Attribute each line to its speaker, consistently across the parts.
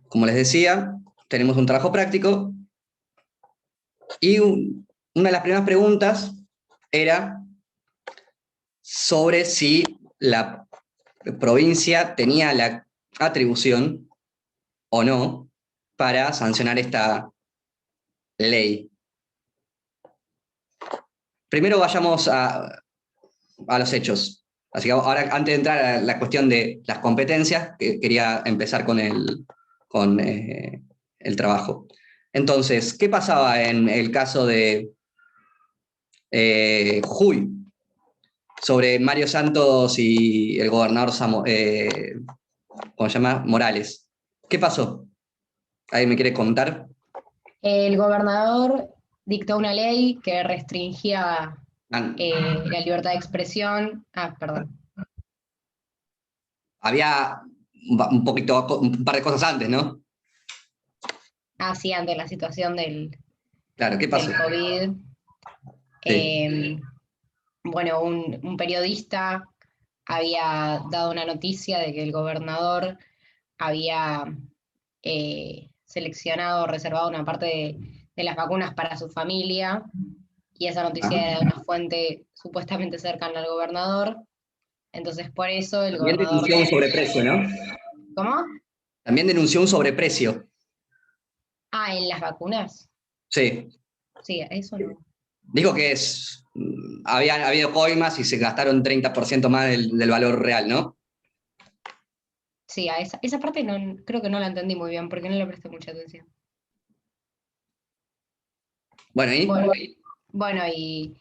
Speaker 1: como les decía, tenemos un trabajo práctico y una de las primeras preguntas era sobre si la provincia tenía la atribución o no para sancionar esta ley. Primero vayamos a los hechos. Así que ahora, antes de entrar a la cuestión de las competencias, quería empezar con el trabajo. Entonces, ¿qué pasaba en el caso de Jujuy? Sobre Mario Santos y el gobernador ¿cómo se llama? Morales. ¿Qué pasó? ¿Alguien me quiere contar?
Speaker 2: El gobernador dictó una ley que restringía
Speaker 1: Ah,
Speaker 2: la libertad de expresión. Ah, perdón.
Speaker 1: había un par de cosas antes, ¿no?
Speaker 2: Así ante la situación
Speaker 1: Claro, ¿qué pasó?
Speaker 2: del COVID.
Speaker 1: Sí.
Speaker 2: Bueno, un periodista había dado una noticia de que el gobernador había seleccionado, reservado una parte de las vacunas para su familia, y esa noticia era de una fuente supuestamente cercana al gobernador. Entonces, por eso el
Speaker 1: También
Speaker 2: gobernador...
Speaker 1: denunció un sobreprecio, ¿no?
Speaker 2: ¿Cómo?
Speaker 1: También denunció un sobreprecio.
Speaker 2: Ah, en las vacunas.
Speaker 1: Sí.
Speaker 2: Sí, eso no.
Speaker 1: Dijo que había habido coimas y se gastaron 30% más del valor real, ¿no?
Speaker 2: Sí, a esa parte no, creo que no la entendí muy bien porque no le presté mucha atención.
Speaker 1: Bueno, ¿y?
Speaker 2: Bueno, bueno y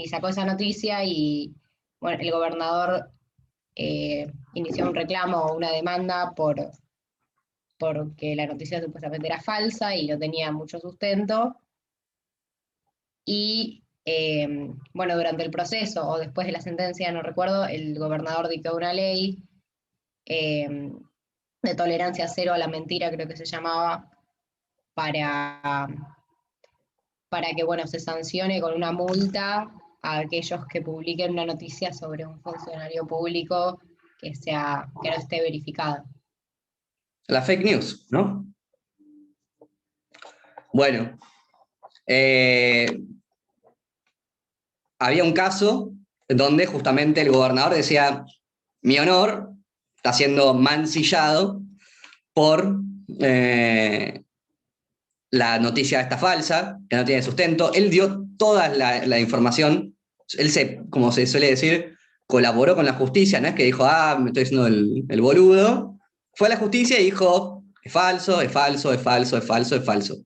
Speaker 2: sacó esa noticia y bueno, el gobernador inició un reclamo o una demanda porque la noticia supuestamente era falsa y no tenía mucho sustento. Y bueno, durante el proceso o después de la sentencia, no recuerdo, el gobernador dictó una ley eh, de tolerancia cero a la mentira, creo que se llamaba, para, para que bueno, se sancione con una multa a aquellos que publiquen una noticia sobre un funcionario público que no esté verificada.
Speaker 1: La fake news, ¿no? Bueno, había un caso donde justamente el gobernador decía, mi honor está siendo mancillado por la noticia esta falsa, que no tiene sustento. Él dio toda la información, como se suele decir, colaboró con la justicia, no es que dijo, me estoy haciendo el boludo. Fue a la justicia y dijo, es falso, es falso, es falso, es falso, es falso.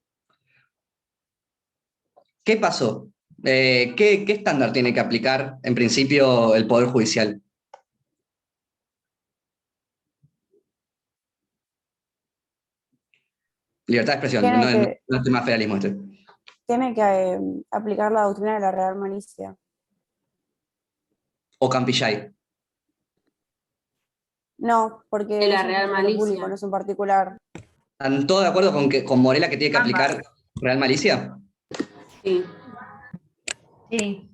Speaker 1: ¿Qué pasó? ¿Qué estándar tiene que aplicar, en principio, el Poder Judicial? Libertad de expresión,
Speaker 3: Tiene
Speaker 1: no es tema federalismo este.
Speaker 3: tiene que aplicar la doctrina de la Real Malicia.
Speaker 1: O Campillay.
Speaker 3: No, porque
Speaker 4: De la
Speaker 3: es un
Speaker 4: Real
Speaker 3: funcionario público,
Speaker 4: Malicia.
Speaker 3: no es un particular.
Speaker 1: ¿Están todos de acuerdo con Morela que tiene que aplicar Real Malicia?
Speaker 4: Sí.
Speaker 2: Sí.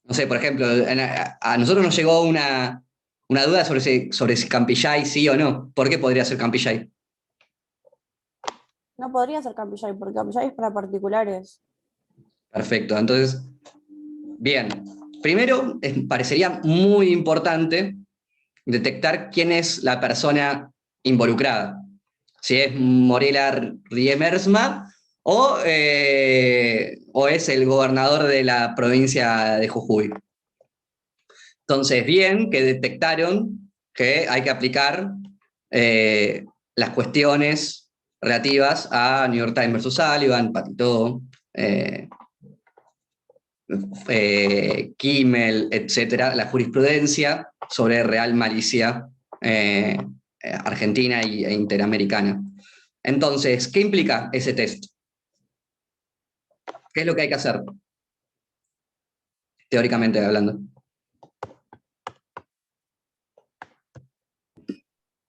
Speaker 1: No sé, por ejemplo, a nosotros nos llegó una duda sobre si Campillay sí o no. ¿Por qué podría ser Campillay?
Speaker 3: No podría ser Campillay, porque Campillay es para particulares.
Speaker 1: Perfecto, entonces, bien. Primero, parecería muy importante detectar quién es la persona involucrada. Si es Morela Riemersma o es el gobernador de la provincia de Jujuy. Entonces, bien que detectaron que hay que aplicar las cuestiones relativas a New York Times versus Sullivan, Patito, Kimmel, etcétera, la jurisprudencia sobre real malicia argentina e interamericana. Entonces, ¿qué implica ese test? ¿Qué es lo que hay que hacer? Teóricamente hablando.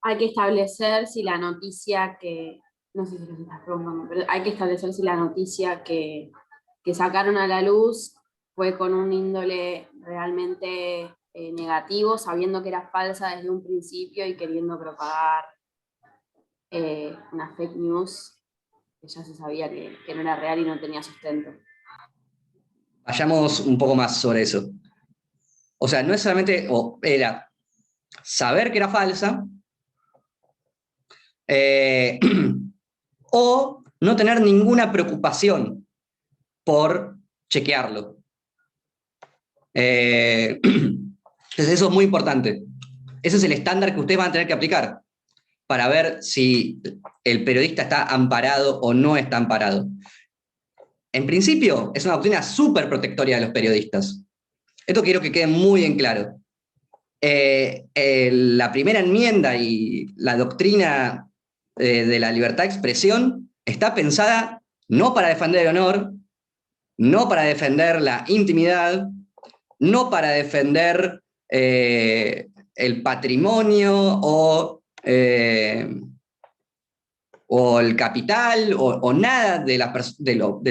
Speaker 4: Hay que establecer si la noticia que, no sé si lo estás preguntando, pero hay que establecer si la noticia que sacaron a la luz fue con un índole realmente negativo, sabiendo que era falsa desde un principio y queriendo propagar una fake news que ya se sabía que no era real y no tenía sustento.
Speaker 1: Vayamos un poco más sobre eso. O sea, no es solamente, era saber que era falsa, o no tener ninguna preocupación por chequearlo. Entonces eso es muy importante. Ese es el estándar que ustedes van a tener que aplicar para ver si el periodista está amparado o no está amparado. En principio, es una doctrina súper protectoria de los periodistas. Esto quiero que quede muy en claro. La primera enmienda y la doctrina de la libertad de expresión está pensada no para defender el honor, no para defender la intimidad, no para defender el patrimonio o el capital o nada de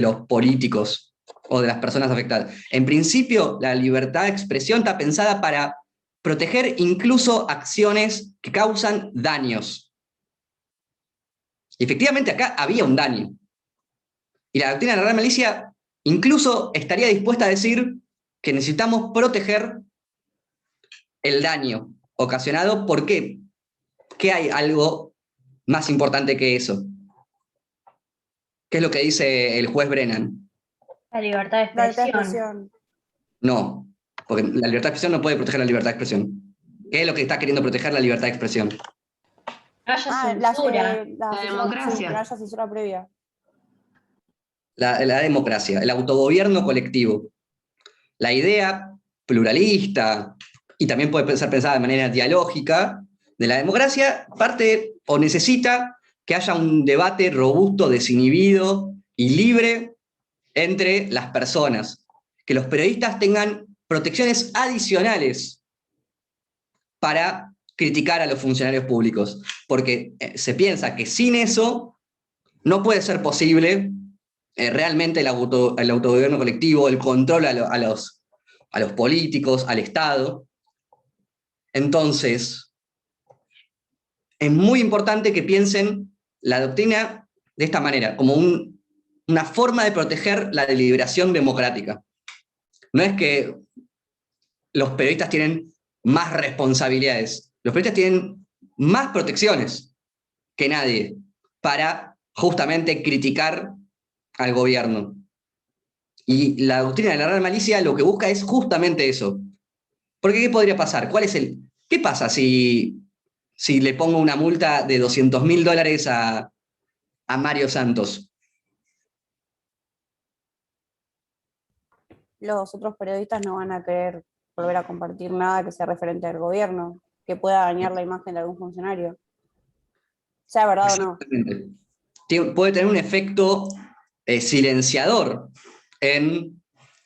Speaker 1: los políticos o de las personas afectadas. En principio, la libertad de expresión está pensada para proteger incluso acciones que causan daños. Y efectivamente acá había un daño. Y la doctrina de la Real Malicia incluso estaría dispuesta a decir que necesitamos proteger el daño ocasionado. ¿Por qué? ¿Qué hay algo más importante que eso? ¿Qué es lo que dice el juez Brennan?
Speaker 5: La libertad de
Speaker 3: La libertad de
Speaker 5: expresión.
Speaker 3: expresión.
Speaker 1: No, porque la libertad de expresión no puede proteger la libertad de expresión. ¿Qué es lo que está queriendo proteger la libertad de expresión?
Speaker 5: Que haya
Speaker 3: La
Speaker 5: censura,
Speaker 3: censura,
Speaker 5: la
Speaker 3: sí,
Speaker 5: democracia.
Speaker 3: que no haya censura previa.
Speaker 1: La democracia, el autogobierno colectivo. La idea pluralista, y también puede ser pensada de manera dialógica, de la democracia parte o necesita que haya un debate robusto, desinhibido y libre entre las personas. Que los periodistas tengan protecciones adicionales para criticar a los funcionarios públicos. Porque se piensa que sin eso no puede ser posible realmente el autogobierno colectivo, el control a los políticos, al Estado. Entonces, es muy importante que piensen la doctrina de esta manera, como una forma de proteger la deliberación democrática. No es que los periodistas tienen más responsabilidades, los periodistas tienen más protecciones que nadie para justamente criticar al gobierno. Y la doctrina de la Real Malicia lo que busca es justamente eso. Porque ¿qué podría pasar? ¿Qué pasa si le pongo una multa de $200.000 a Mario Santos?
Speaker 3: Los otros periodistas no van a querer volver a compartir nada que sea referente al gobierno, que pueda dañar la imagen de algún funcionario. Sea verdad o no.
Speaker 1: Puede tener un efecto silenciador en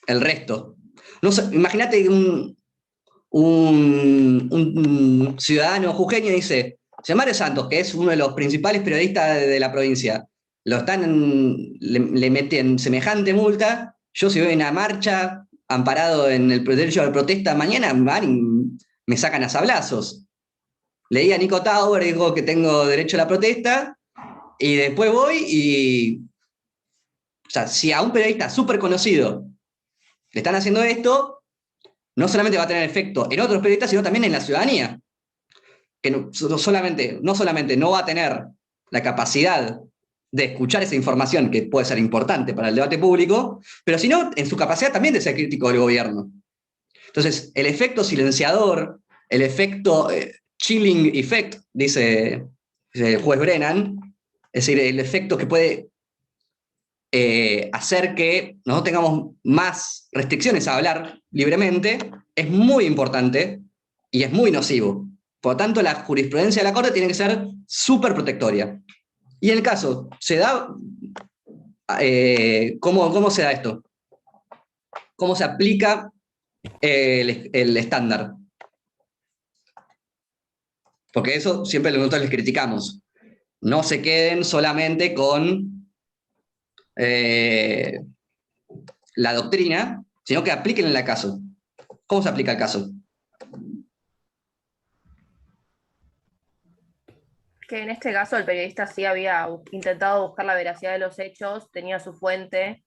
Speaker 1: el resto. No sé, imagínate un ciudadano jujeño dice, Mario Santos, que es uno de los principales periodistas de la provincia, le meten semejante multa, yo si voy a una marcha amparado en el derecho a la protesta, mañana me sacan a sablazos. Leí a Nico Tauber, dijo que tengo derecho a la protesta, y después voy y... O sea, si a un periodista súper conocido le están haciendo esto, no solamente va a tener efecto en otros periodistas, sino también en la ciudadanía. Que no solamente no va a tener la capacidad de escuchar esa información, que puede ser importante para el debate público, pero sino en su capacidad también de ser crítico del gobierno. Entonces, el efecto silenciador, el efecto chilling effect, dice el juez Brennan, es decir, el efecto que puede hacer que no tengamos más restricciones a hablar libremente, es muy importante y es muy nocivo. Por lo tanto, la jurisprudencia de la Corte tiene que ser súper protectoria. Y en el caso, ¿se da? ¿Cómo se da esto? ¿Cómo se aplica el estándar? Porque eso siempre nosotros les criticamos. No se queden solamente con la doctrina, sino que apliquen el caso. ¿Cómo se aplica el caso?
Speaker 6: que en este caso el periodista sí había intentado buscar la veracidad de los hechos, tenía su fuente,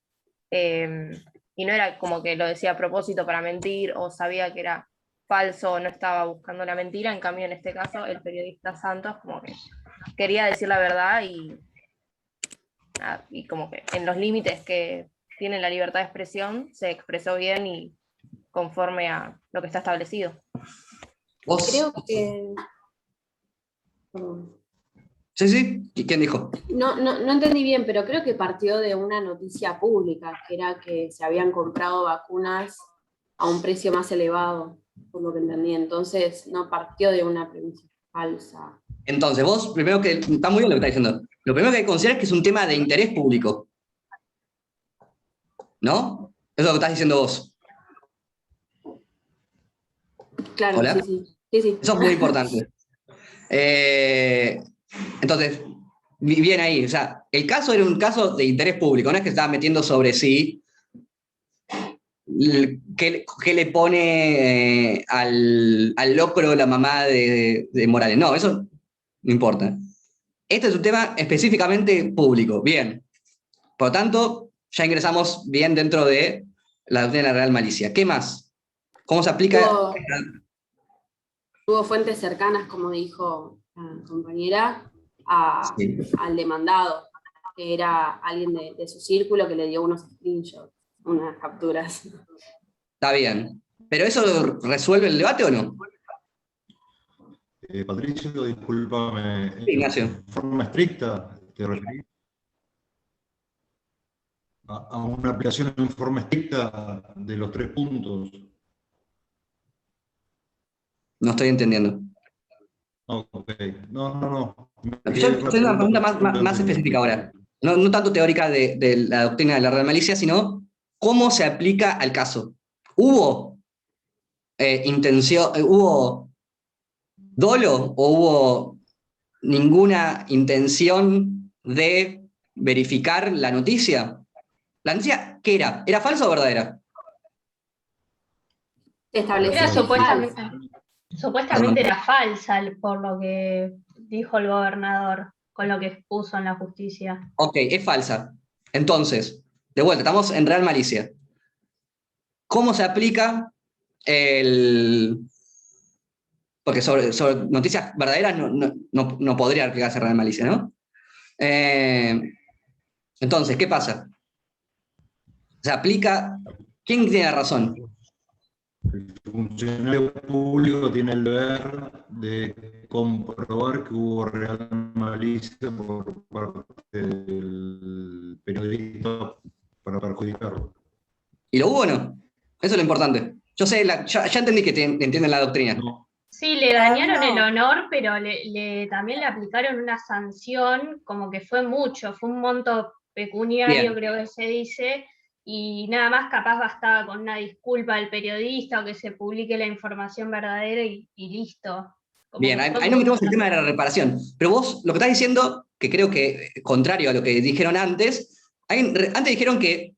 Speaker 6: y no era como que lo decía a propósito para mentir o sabía que era falso o no estaba buscando la mentira. En cambio, en este caso, el periodista Santos como que quería decir la verdad y como que en los límites que tiene la libertad de expresión se expresó bien y conforme a lo que está establecido.
Speaker 1: ¿Vos?
Speaker 4: Creo que... Perdón.
Speaker 1: Sí, sí. ¿Quién dijo?
Speaker 4: No entendí bien, pero creo que partió de una noticia pública, que era que se habían comprado vacunas a un precio más elevado, por lo que entendí. Entonces, no partió de una premisa falsa.
Speaker 1: Entonces, vos, primero que, está muy bien lo que estás diciendo, lo primero que hay que considerar es que es un tema de interés público. ¿No? Eso es lo que estás diciendo vos.
Speaker 4: Claro,
Speaker 1: ¿Hola?
Speaker 4: sí. Sí.
Speaker 1: Eso es muy importante. Entonces, bien ahí, o sea, el caso era un caso de interés público, no es que estaba metiendo sobre sí qué le pone al locro la mamá de Morales. No, eso no importa. Este es un tema específicamente público. Bien. Por lo tanto, ya ingresamos bien dentro de la doctrina de la Real Malicia. ¿Qué más? ¿Cómo se aplica?
Speaker 4: Tuvo fuentes cercanas, como dijo la compañera,
Speaker 1: Sí.
Speaker 4: al demandado, que era alguien de su círculo que le dio unos screenshots, unas capturas.
Speaker 1: Está bien. ¿Pero eso resuelve el debate o no?
Speaker 7: Patricio, discúlpame,
Speaker 1: Sí, Ignacio.
Speaker 7: ¿en forma estricta te referís a una aplicación en forma estricta de los 3 puntos?
Speaker 1: No estoy entendiendo.
Speaker 7: Ok, no.
Speaker 1: Yo estoy en una pregunta más específica ahora. No tanto teórica de la doctrina de la Real Malicia, sino cómo se aplica al caso. ¿Hubo intención, hubo dolo o hubo ninguna intención de verificar la noticia? ¿La noticia qué era? ¿Era falsa o verdadera?
Speaker 5: Era supuestamente
Speaker 1: Perdón.
Speaker 5: era falsa por lo que dijo el gobernador, con lo que expuso en la justicia.
Speaker 1: Ok, es falsa. Entonces, de vuelta, estamos en Real Malicia. ¿Cómo se aplica el...? Porque sobre noticias verdaderas no podría aplicarse Real Malicia, ¿no? Entonces, ¿qué pasa? Se aplica... ¿Quién tiene la razón?
Speaker 7: El funcionario público tiene el deber de comprobar que hubo real malicia por parte del periodista para perjudicarlo.
Speaker 1: ¿Y lo hubo o no? Eso es lo importante. Yo sé, ya entendí que entienden la doctrina.
Speaker 7: No,
Speaker 5: Sí, le
Speaker 3: Para mí
Speaker 5: dañaron el
Speaker 3: no.
Speaker 5: honor, pero también le aplicaron una sanción, como que fue mucho, fue un monto pecuniario,
Speaker 1: Bien.
Speaker 5: creo que se dice, y nada más capaz bastaba con una disculpa del periodista o que se publique la información verdadera y listo. Como
Speaker 1: Bien,
Speaker 5: que fue
Speaker 1: ahí no metemos el
Speaker 5: mucho.
Speaker 1: tema de la reparación. Pero vos lo que estás diciendo, que creo que contrario a lo que dijeron antes, antes dijeron que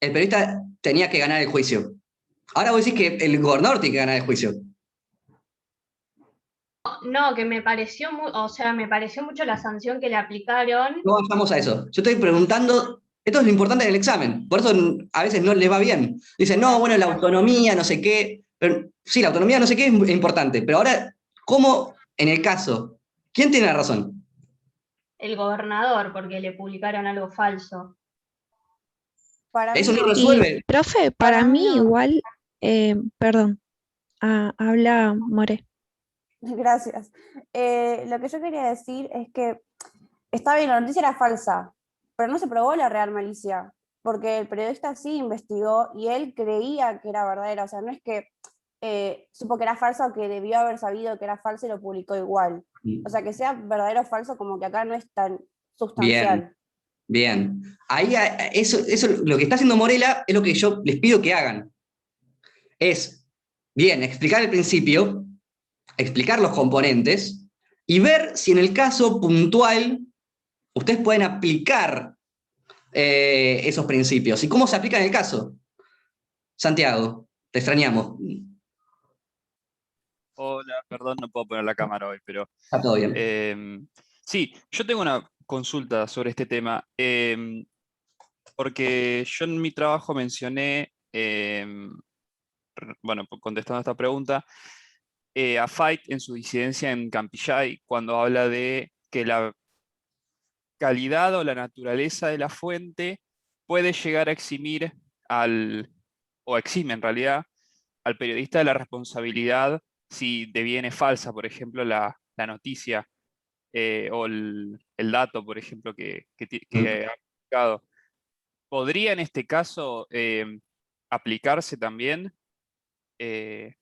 Speaker 1: el periodista tenía que ganar el juicio. Ahora vos decís que el gobernador tiene que ganar el juicio.
Speaker 5: No, que me pareció, me pareció mucho la sanción que le aplicaron.
Speaker 1: No vayamos a eso. Yo estoy preguntando, esto es lo importante del examen, por eso a veces no les va bien. Dicen, no, bueno, la autonomía, no sé qué. Pero, sí, la autonomía, no sé qué, es importante. Pero ahora, ¿cómo en el caso? ¿Quién tiene la razón?
Speaker 5: El gobernador, porque le publicaron algo falso.
Speaker 3: Para mí
Speaker 1: Eso no
Speaker 3: no.
Speaker 1: resuelve.
Speaker 8: Profe,
Speaker 3: Para
Speaker 8: para
Speaker 3: mí
Speaker 8: mí
Speaker 3: no.
Speaker 8: igual, perdón, habla More.
Speaker 3: Gracias. Lo que yo quería decir es que está bien, la noticia era falsa, pero no se probó la real malicia, porque el periodista sí investigó y él creía que era verdadera. O sea, no es que supo que era falsa o que debió haber sabido que era falsa y lo publicó igual. O sea, que sea verdadero o falso como que acá no es tan sustancial.
Speaker 1: Bien. Ahí, eso, lo que está haciendo Morela es lo que yo les pido que hagan. Es, bien, explicar el principio, explicar los componentes y ver si en el caso puntual ustedes pueden aplicar esos principios. ¿Y cómo se aplica en el caso? Santiago, te extrañamos.
Speaker 9: Hola, perdón, no puedo poner la cámara hoy, pero
Speaker 1: Está todo bien.
Speaker 9: sí, yo tengo una consulta sobre este tema, porque yo en mi trabajo mencioné, bueno, contestando a esta pregunta, a Fait en su disidencia en Campillay, cuando habla de que la calidad o la naturaleza de la fuente puede llegar a eximir o exime en realidad, al periodista de la responsabilidad si deviene falsa, por ejemplo, la noticia o el dato, por ejemplo, que ha publicado. ¿Podría en este caso aplicarse también? Eh,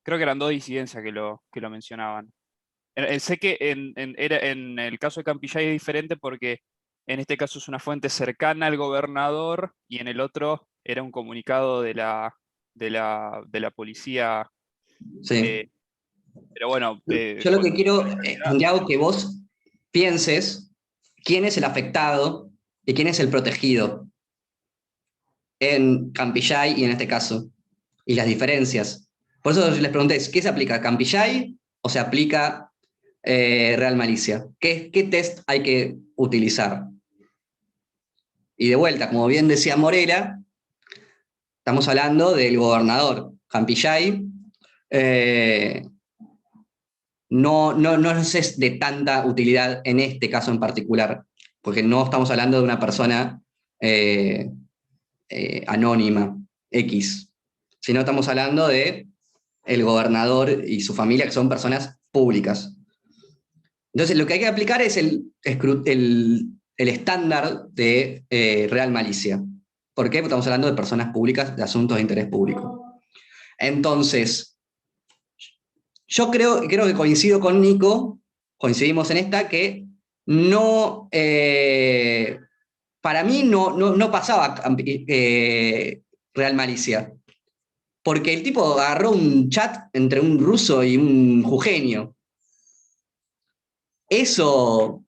Speaker 9: Creo que eran dos disidencias que lo mencionaban. Sé que en el caso de Campillay es diferente porque en este caso es una fuente cercana al gobernador y en el otro era un comunicado de la policía.
Speaker 1: Sí.
Speaker 9: Pero bueno,
Speaker 1: Yo lo que quiero, Santiago, que vos pienses quién es el afectado y quién es el protegido en Campillay y en este caso, y las diferencias. Por eso les pregunté, ¿qué se aplica? ¿Campillay o se aplica Real Malicia? ¿Qué test hay que utilizar? Y de vuelta, como bien decía Morera, estamos hablando del gobernador. Campillay no es de tanta utilidad en este caso en particular, porque no estamos hablando de una persona anónima, X, sino estamos hablando de el gobernador y su familia, que son personas públicas. Entonces, lo que hay que aplicar es el estándar de Real Malicia. ¿Por qué? Porque estamos hablando de personas públicas, de asuntos de interés público. Entonces, yo creo que coincido con Nico, coincidimos en esta, que no, para mí no pasaba Real Malicia, porque el tipo agarró un chat entre un ruso y un jujeño. Eso,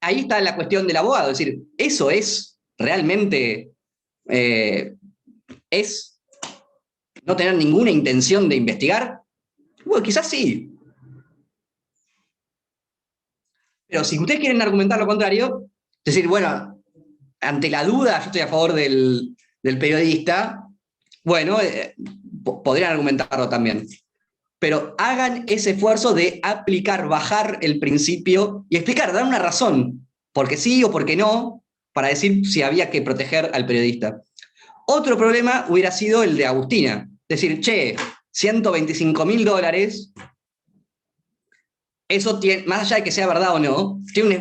Speaker 1: ahí está la cuestión del abogado, es decir, eso es realmente, es no tener ninguna intención de investigar. Bueno, quizás sí. Pero si ustedes quieren argumentar lo contrario, es decir, bueno, ante la duda, yo estoy a favor del periodista, bueno, podrían argumentarlo también. Pero hagan ese esfuerzo de aplicar, bajar el principio y explicar, dar una razón, porque sí o porque no, para decir si había que proteger al periodista. Otro problema hubiera sido el de Agustina. Decir, che, $125.000, eso tiene, más allá de que sea verdad o no, tiene un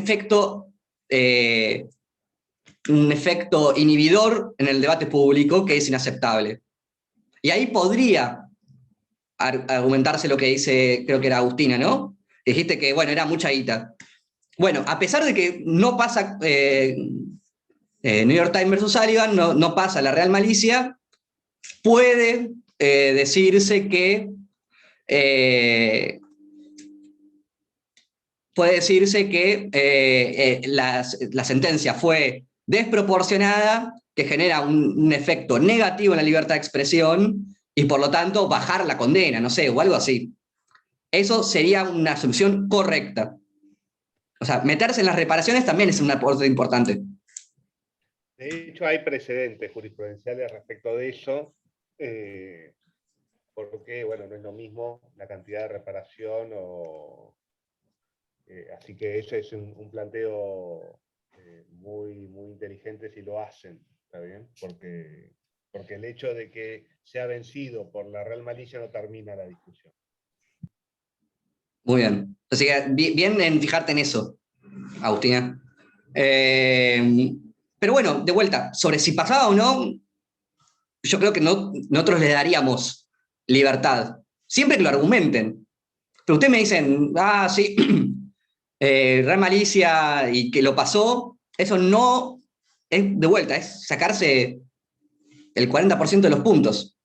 Speaker 1: efecto inhibidor en el debate público que es inaceptable. Y ahí podría argumentarse lo que dice, creo que era Agustina, ¿no? Dijiste que, bueno, era mucha guita. Bueno, a pesar de que no pasa New York Times versus Sullivan, no pasa la Real Malicia, puede decirse que la sentencia fue desproporcionada, que genera un efecto negativo en la libertad de expresión y por lo tanto bajar la condena, no sé, o algo así. Eso sería una solución correcta. O sea, meterse en las reparaciones también es un aporte importante.
Speaker 10: De hecho, hay precedentes jurisprudenciales respecto de eso, porque, bueno, no es lo mismo la cantidad de reparación así que eso es un planteo muy, muy inteligente si lo hacen, ¿está bien? Porque el hecho de que sea vencido por la Real Malicia no termina la discusión.
Speaker 1: Muy bien. Así que bien en fijarte en eso, Agustina. Pero bueno, de vuelta, sobre si pasaba o no, yo creo que nosotros le daríamos libertad, siempre que lo argumenten. Pero ustedes me dicen, sí, Real Malicia y que lo pasó, eso no es de vuelta, es sacarse el 40% de los puntos.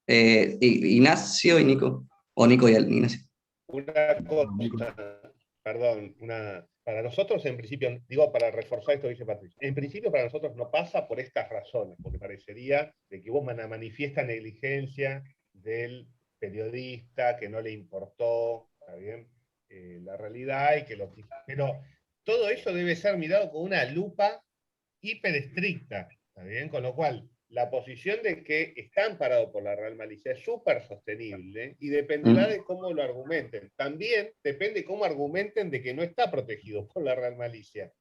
Speaker 1: Ignacio y Nico, o Nico y Ignacio.
Speaker 10: Una cosa, perdón, para nosotros en principio, digo para reforzar esto que dice Patricia, en principio para nosotros no pasa por estas razones, porque parecería de que hubo una manifiesta negligencia del periodista, que no le importó, ¿está bien? La realidad y que lo quiso. Pero todo eso debe ser mirado con una lupa hiper estricta, ¿está bien? Con lo cual, la posición de que está amparado por la real malicia es súper sostenible y dependerá de cómo lo argumenten. También depende cómo argumenten de que no está protegido por la real malicia,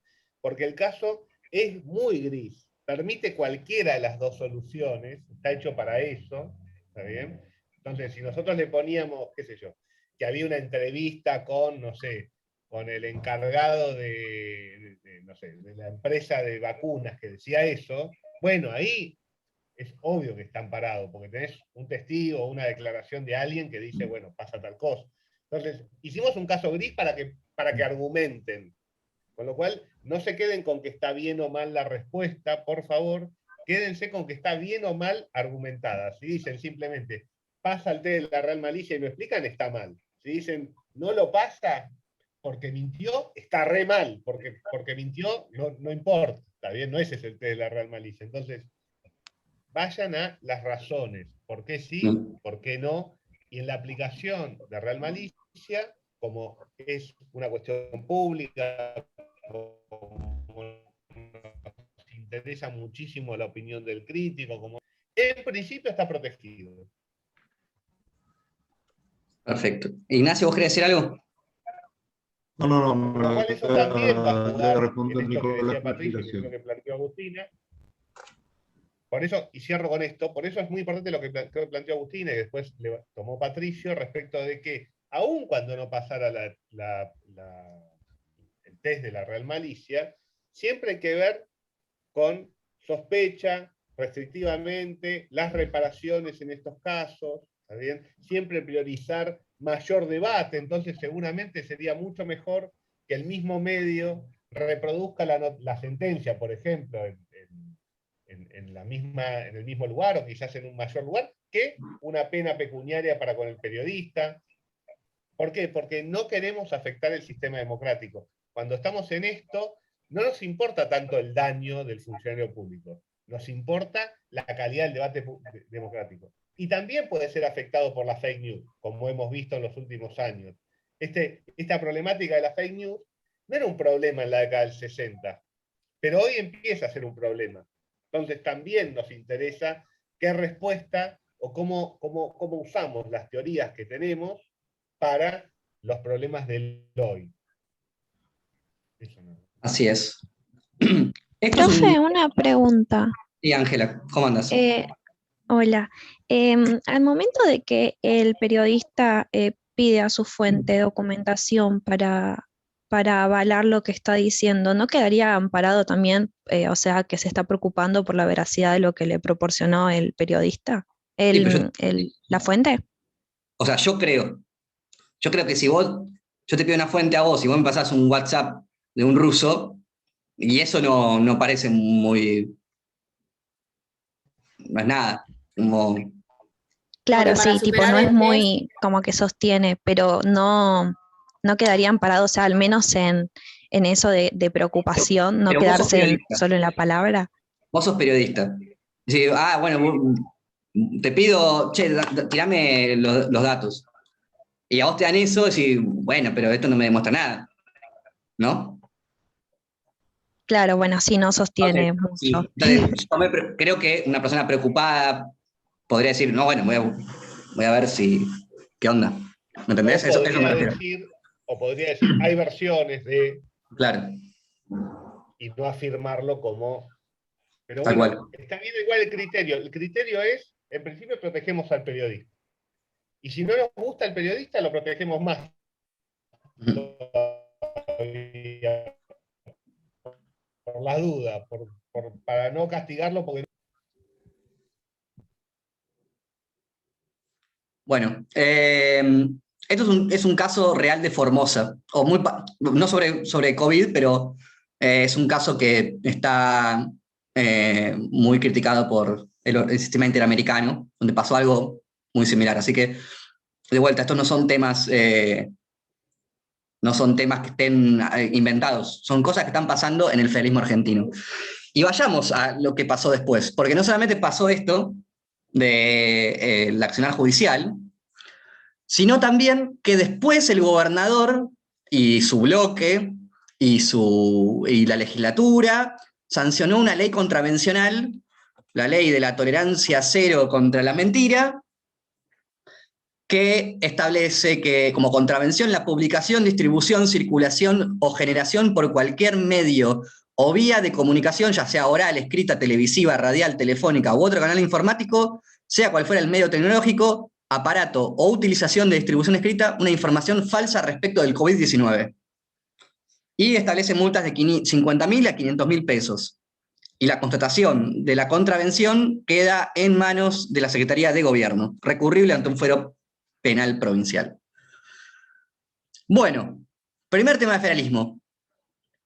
Speaker 10: porque el caso es muy gris, permite cualquiera de las dos soluciones, está hecho para eso, ¿está bien? Entonces, si nosotros le poníamos, qué sé yo, que había una entrevista con, no sé, con el encargado no sé, de la empresa de vacunas que decía eso, bueno, ahí es obvio que está amparado, porque tenés un testigo o una declaración de alguien que dice, bueno, pasa tal cosa. Entonces, hicimos un caso gris para que argumenten. Con lo cual, no se queden con que está bien o mal la respuesta, por favor, quédense con que está bien o mal argumentada. Si dicen simplemente, pasa el test de la real malicia y no explican, está mal. Si dicen, no lo pasa porque mintió, está re mal, porque mintió, no importa, está bien, no ese es el test de la real malicia. Entonces, vayan a las razones, por qué sí, por qué no, y en la aplicación de real malicia, como es una cuestión pública, como nos interesa muchísimo la opinión del crítico, como en principio está protegido.
Speaker 1: Perfecto. Ignacio, ¿vos querés decir algo?
Speaker 7: No,
Speaker 10: Con lo cual eso también va a jugar
Speaker 7: responder
Speaker 10: en esto que
Speaker 7: Nicolás
Speaker 10: decía Patricio, que es lo que planteó Agustina. Por eso, y cierro con esto, por eso es muy importante lo que planteó Agustina y después le tomó Patricio respecto de que, aun cuando no pasara el test de la real malicia, siempre hay que ver con sospecha, restrictivamente, las reparaciones en estos casos, ¿está bien? Siempre priorizar mayor debate, entonces seguramente sería mucho mejor que el mismo medio reproduzca la sentencia, por ejemplo, en el mismo lugar o quizás en un mayor lugar, que una pena pecuniaria para con el periodista. ¿Por qué? Porque no queremos afectar el sistema democrático. Cuando estamos en esto, no nos importa tanto el daño del funcionario público, nos importa la calidad del debate democrático. Y también puede ser afectado por la fake news, como hemos visto en los últimos años. Esta problemática de la fake news no era un problema en la década del 60, pero hoy empieza a ser un problema. Entonces también nos interesa qué respuesta o cómo usamos las teorías que tenemos para los problemas del hoy. Eso no.
Speaker 1: Así es.
Speaker 8: Profe, una pregunta.
Speaker 1: Sí, Ángela, ¿cómo andas?
Speaker 8: Hola. Al momento de que el periodista pide a su fuente documentación para avalar lo que está diciendo, ¿no quedaría amparado también, o sea, que se está preocupando por la veracidad de lo que le proporcionó el periodista, la fuente?
Speaker 1: O sea, yo creo que si yo te pido una fuente a vos y vos me pasás un WhatsApp de un ruso, y eso no parece muy... no es nada.
Speaker 8: Claro, sí, tipo, no es muy como que sostiene, pero no quedarían parados, o sea, al menos en eso de preocupación, no
Speaker 1: pero vos sos
Speaker 8: quedarse
Speaker 1: periodista.
Speaker 8: solo en la palabra.
Speaker 1: Vos sos periodista. Sí, bueno, te pido, che, tirame los datos. Y a vos te dan eso y decís, bueno, pero esto no me demuestra nada, ¿no?
Speaker 8: Claro, bueno, sí, no sostiene mucho.
Speaker 1: Entonces, yo creo que una persona preocupada podría decir, no, bueno, voy a ver qué onda. ¿Me entendés? Eso me refiero.
Speaker 10: O podría decir, hay versiones de...
Speaker 1: Claro.
Speaker 10: Y no afirmarlo como... Pero
Speaker 1: Tal
Speaker 10: bueno,
Speaker 1: cual.
Speaker 10: está bien igual el criterio. El criterio es, en principio, protegemos al periodista. Y si no nos gusta el periodista, lo protegemos más. Por la duda, para no castigarlo, porque...
Speaker 1: Bueno, esto es un caso real de Formosa, no sobre COVID, pero es un caso que está muy criticado por el sistema interamericano, donde pasó algo muy similar. Así que, de vuelta, estos no son temas que estén inventados, son cosas que están pasando en el federalismo argentino. Y vayamos a lo que pasó después, porque no solamente pasó esto del accionar judicial, sino también que después el gobernador y su bloque y la legislatura sancionó una ley contravencional, la ley de la tolerancia cero contra la mentira, que establece que como contravención la publicación, distribución, circulación o generación por cualquier medio o vía de comunicación, ya sea oral, escrita, televisiva, radial, telefónica u otro canal informático, sea cual fuera el medio tecnológico, aparato o utilización de distribución escrita, una información falsa respecto del COVID-19. Y establece multas de 50.000 a 500.000 pesos. Y la constatación de la contravención queda en manos de la Secretaría de Gobierno, recurrible ante un fuero penal provincial. Bueno, primer tema de federalismo.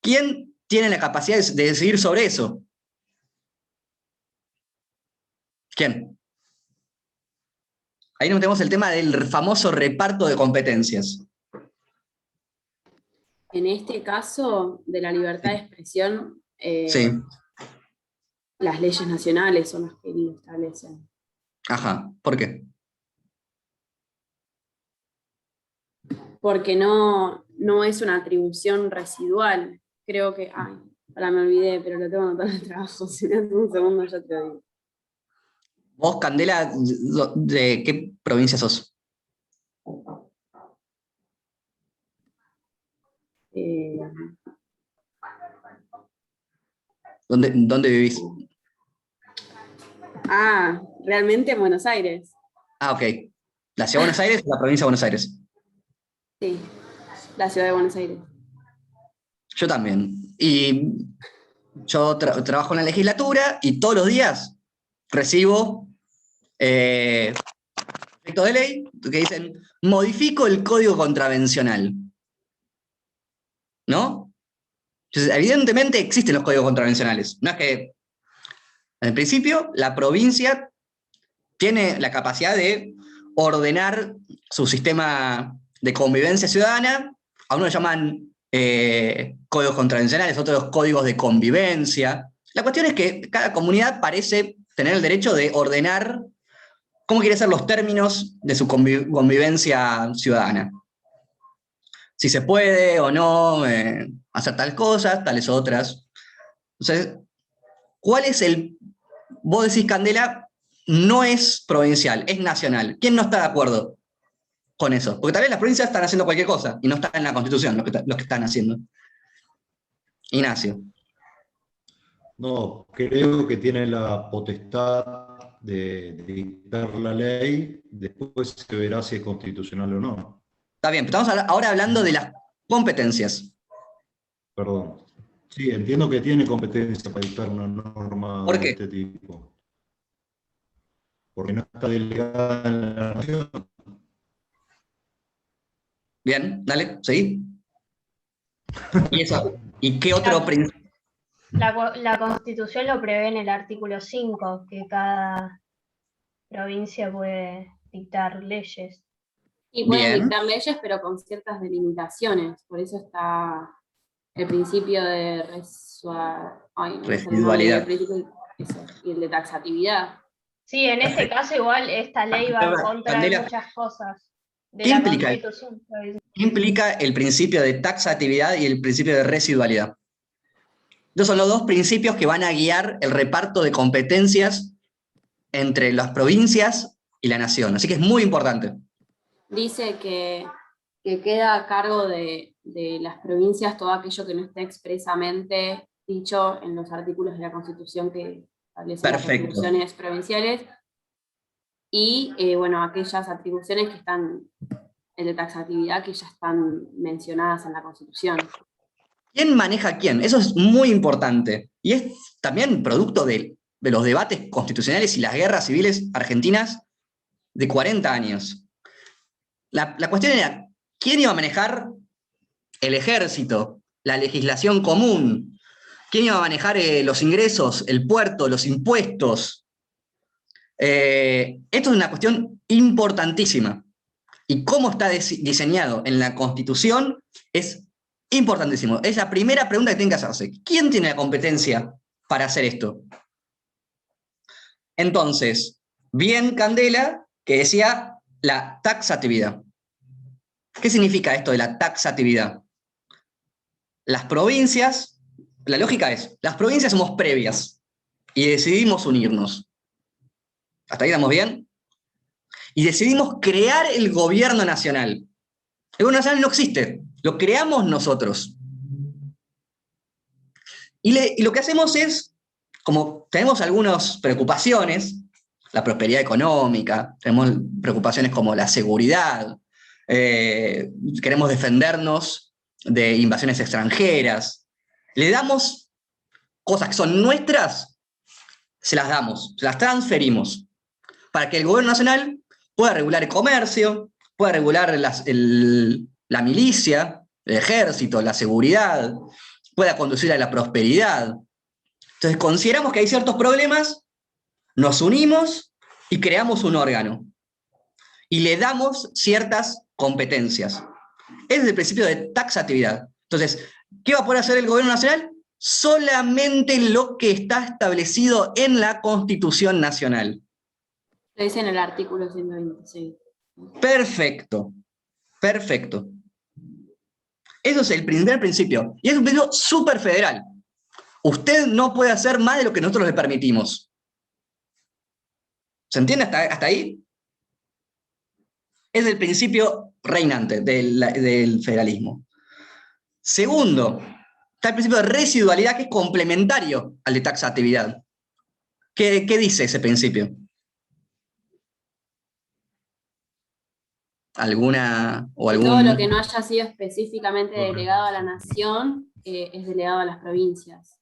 Speaker 1: ¿Quién tiene la capacidad de decidir sobre eso? ¿Quién? Ahí nos tenemos el tema del famoso reparto de competencias.
Speaker 4: En este caso, de la libertad de expresión,
Speaker 1: Sí.
Speaker 4: las leyes nacionales son las que lo establecen.
Speaker 1: Ajá, ¿por qué?
Speaker 4: Porque no es una atribución residual. Creo que, ahora me olvidé, pero lo tengo anotado en el trabajo. Si me das un segundo, ya te lo digo.
Speaker 1: Vos, Candela, ¿de qué provincia sos? ¿Dónde vivís?
Speaker 4: Realmente en Buenos Aires.
Speaker 1: Ah, ok. ¿La ciudad de Buenos Aires o la provincia de Buenos Aires?
Speaker 4: Sí, la ciudad de Buenos Aires.
Speaker 1: Yo también. Y yo trabajo en la legislatura y todos los días recibo proyectos de ley que dicen, modifico el código contravencional. ¿No? Entonces, evidentemente existen los códigos contravencionales. No es que, en principio, la provincia tiene la capacidad de ordenar su sistema de convivencia ciudadana. A unos llaman códigos contravencionales, otros códigos de convivencia. La cuestión es que cada comunidad parece tener el derecho de ordenar cómo quiere ser los términos de su convivencia ciudadana. Si se puede o no hacer tal cosa, tales otras. Entonces, ¿cuál es vos decís, Candela, no es provincial, es nacional? ¿Quién no está de acuerdo con eso? Porque tal vez las provincias están haciendo cualquier cosa y no está en la Constitución lo que están haciendo. Ignacio.
Speaker 7: No, creo que tiene la potestad de dictar la ley, después se verá si es constitucional o no.
Speaker 1: Está bien, pero estamos ahora hablando de las competencias.
Speaker 7: Perdón. Sí, entiendo que tiene competencia para dictar una norma
Speaker 1: ¿Por
Speaker 7: de
Speaker 1: qué?
Speaker 7: este tipo. Porque no está delegada en la nación.
Speaker 1: Bien, dale, seguí. ¿Y qué otro principio?
Speaker 5: La Constitución lo prevé en el artículo 5, que cada provincia puede dictar leyes.
Speaker 4: Y pueden
Speaker 1: Bien.
Speaker 4: dictar leyes, pero con ciertas delimitaciones. Por eso está el principio de
Speaker 1: Residualidad.
Speaker 4: Y el de taxatividad.
Speaker 5: Sí, en este caso igual esta ley va en contra
Speaker 1: Candela,
Speaker 5: de muchas cosas de
Speaker 1: ¿qué
Speaker 5: la
Speaker 1: implica?
Speaker 5: Constitución.
Speaker 1: ¿Qué implica el principio de taxatividad y el principio de residualidad? Estos son los dos principios que van a guiar el reparto de competencias entre las provincias y la nación. Así que es muy importante.
Speaker 4: Dice que queda a cargo de las provincias todo aquello que no esté expresamente dicho en los artículos de la Constitución que establecen las atribuciones provinciales, y aquellas atribuciones que están en de taxatividad que ya están mencionadas en la Constitución.
Speaker 1: ¿Quién maneja a quién? Eso es muy importante. Y es también producto de los debates constitucionales y las guerras civiles argentinas de 40 años. La cuestión era, ¿quién iba a manejar el ejército, la legislación común? ¿Quién iba a manejar los ingresos, el puerto, los impuestos? Esto es una cuestión importantísima. Y cómo está diseñado en la Constitución es importantísimo. Es la primera pregunta que tienen que hacerse. ¿Quién tiene la competencia para hacer esto? Entonces, bien Candela, que decía la taxatividad. ¿Qué significa esto de la taxatividad? Las provincias, la lógica es, las provincias somos previas y decidimos unirnos. ¿Hasta ahí estamos bien? Y decidimos crear el gobierno nacional. El gobierno nacional no existe, lo creamos nosotros. Y lo que hacemos es, como tenemos algunas preocupaciones, la prosperidad económica, tenemos preocupaciones como la seguridad, queremos defendernos de invasiones extranjeras, le damos cosas que son nuestras, se las damos, se las transferimos, para que el gobierno nacional pueda regular el comercio, pueda regular la milicia, el ejército, la seguridad, pueda conducir a la prosperidad. Entonces consideramos que hay ciertos problemas, nos unimos y creamos un órgano. Y le damos ciertas competencias. Ese es el principio de taxatividad. Entonces, ¿qué va a poder hacer el gobierno nacional? Solamente lo que está establecido en la Constitución Nacional.
Speaker 4: Lo dice en el artículo 126.
Speaker 1: Perfecto, perfecto. Eso es el primer principio. Y es un principio súper federal. Usted no puede hacer más de lo que nosotros le permitimos. ¿Se entiende hasta ahí? Es el principio reinante del federalismo. Segundo, está el principio de residualidad, que es complementario al de taxatividad. ¿Qué dice ese principio? ¿Alguna o algún...?
Speaker 4: Todo lo que no haya sido específicamente delegado a la nación es delegado a las provincias.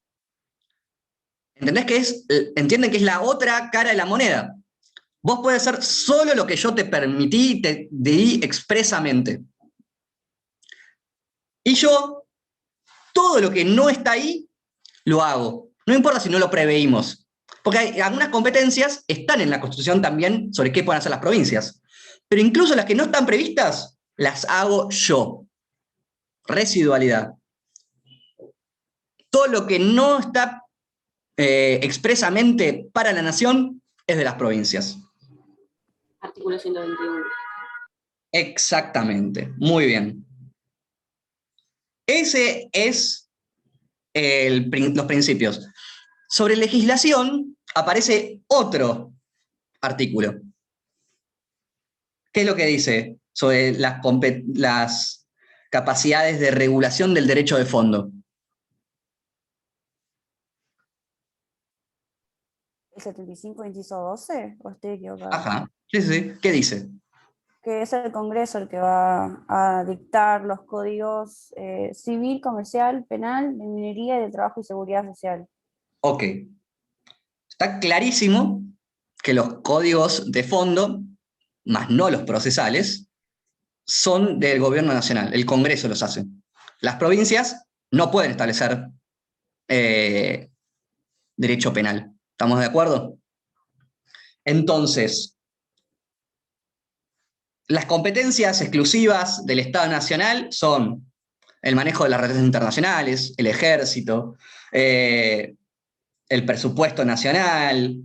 Speaker 1: ¿Entienden que es la otra cara de la moneda? Vos podés hacer solo lo que yo te permití y te di expresamente. Y yo, todo lo que no está ahí, lo hago. No importa si no lo preveímos. Porque algunas competencias están en la Constitución también sobre qué pueden hacer las provincias. Pero incluso las que no están previstas, las hago yo. Residualidad. Todo lo que no está expresamente para la nación es de las provincias.
Speaker 4: Artículo 121.
Speaker 1: Exactamente, muy bien. Ese es los principios. Sobre legislación aparece otro artículo. ¿Qué es lo que dice sobre las capacidades de regulación del derecho de fondo?
Speaker 3: ¿El 75, inciso 12? ¿O estoy equivocado?
Speaker 1: Ajá, sí. ¿Qué dice?
Speaker 3: Que es el Congreso el que va a dictar los códigos civil, comercial, penal, de minería y de trabajo y seguridad social.
Speaker 1: Ok. Está clarísimo que los códigos de fondo, más no los procesales, son del gobierno nacional, el Congreso los hace. Las provincias no pueden establecer derecho penal. ¿Estamos de acuerdo? Entonces, las competencias exclusivas del Estado Nacional son el manejo de las relaciones internacionales, el ejército, el presupuesto nacional,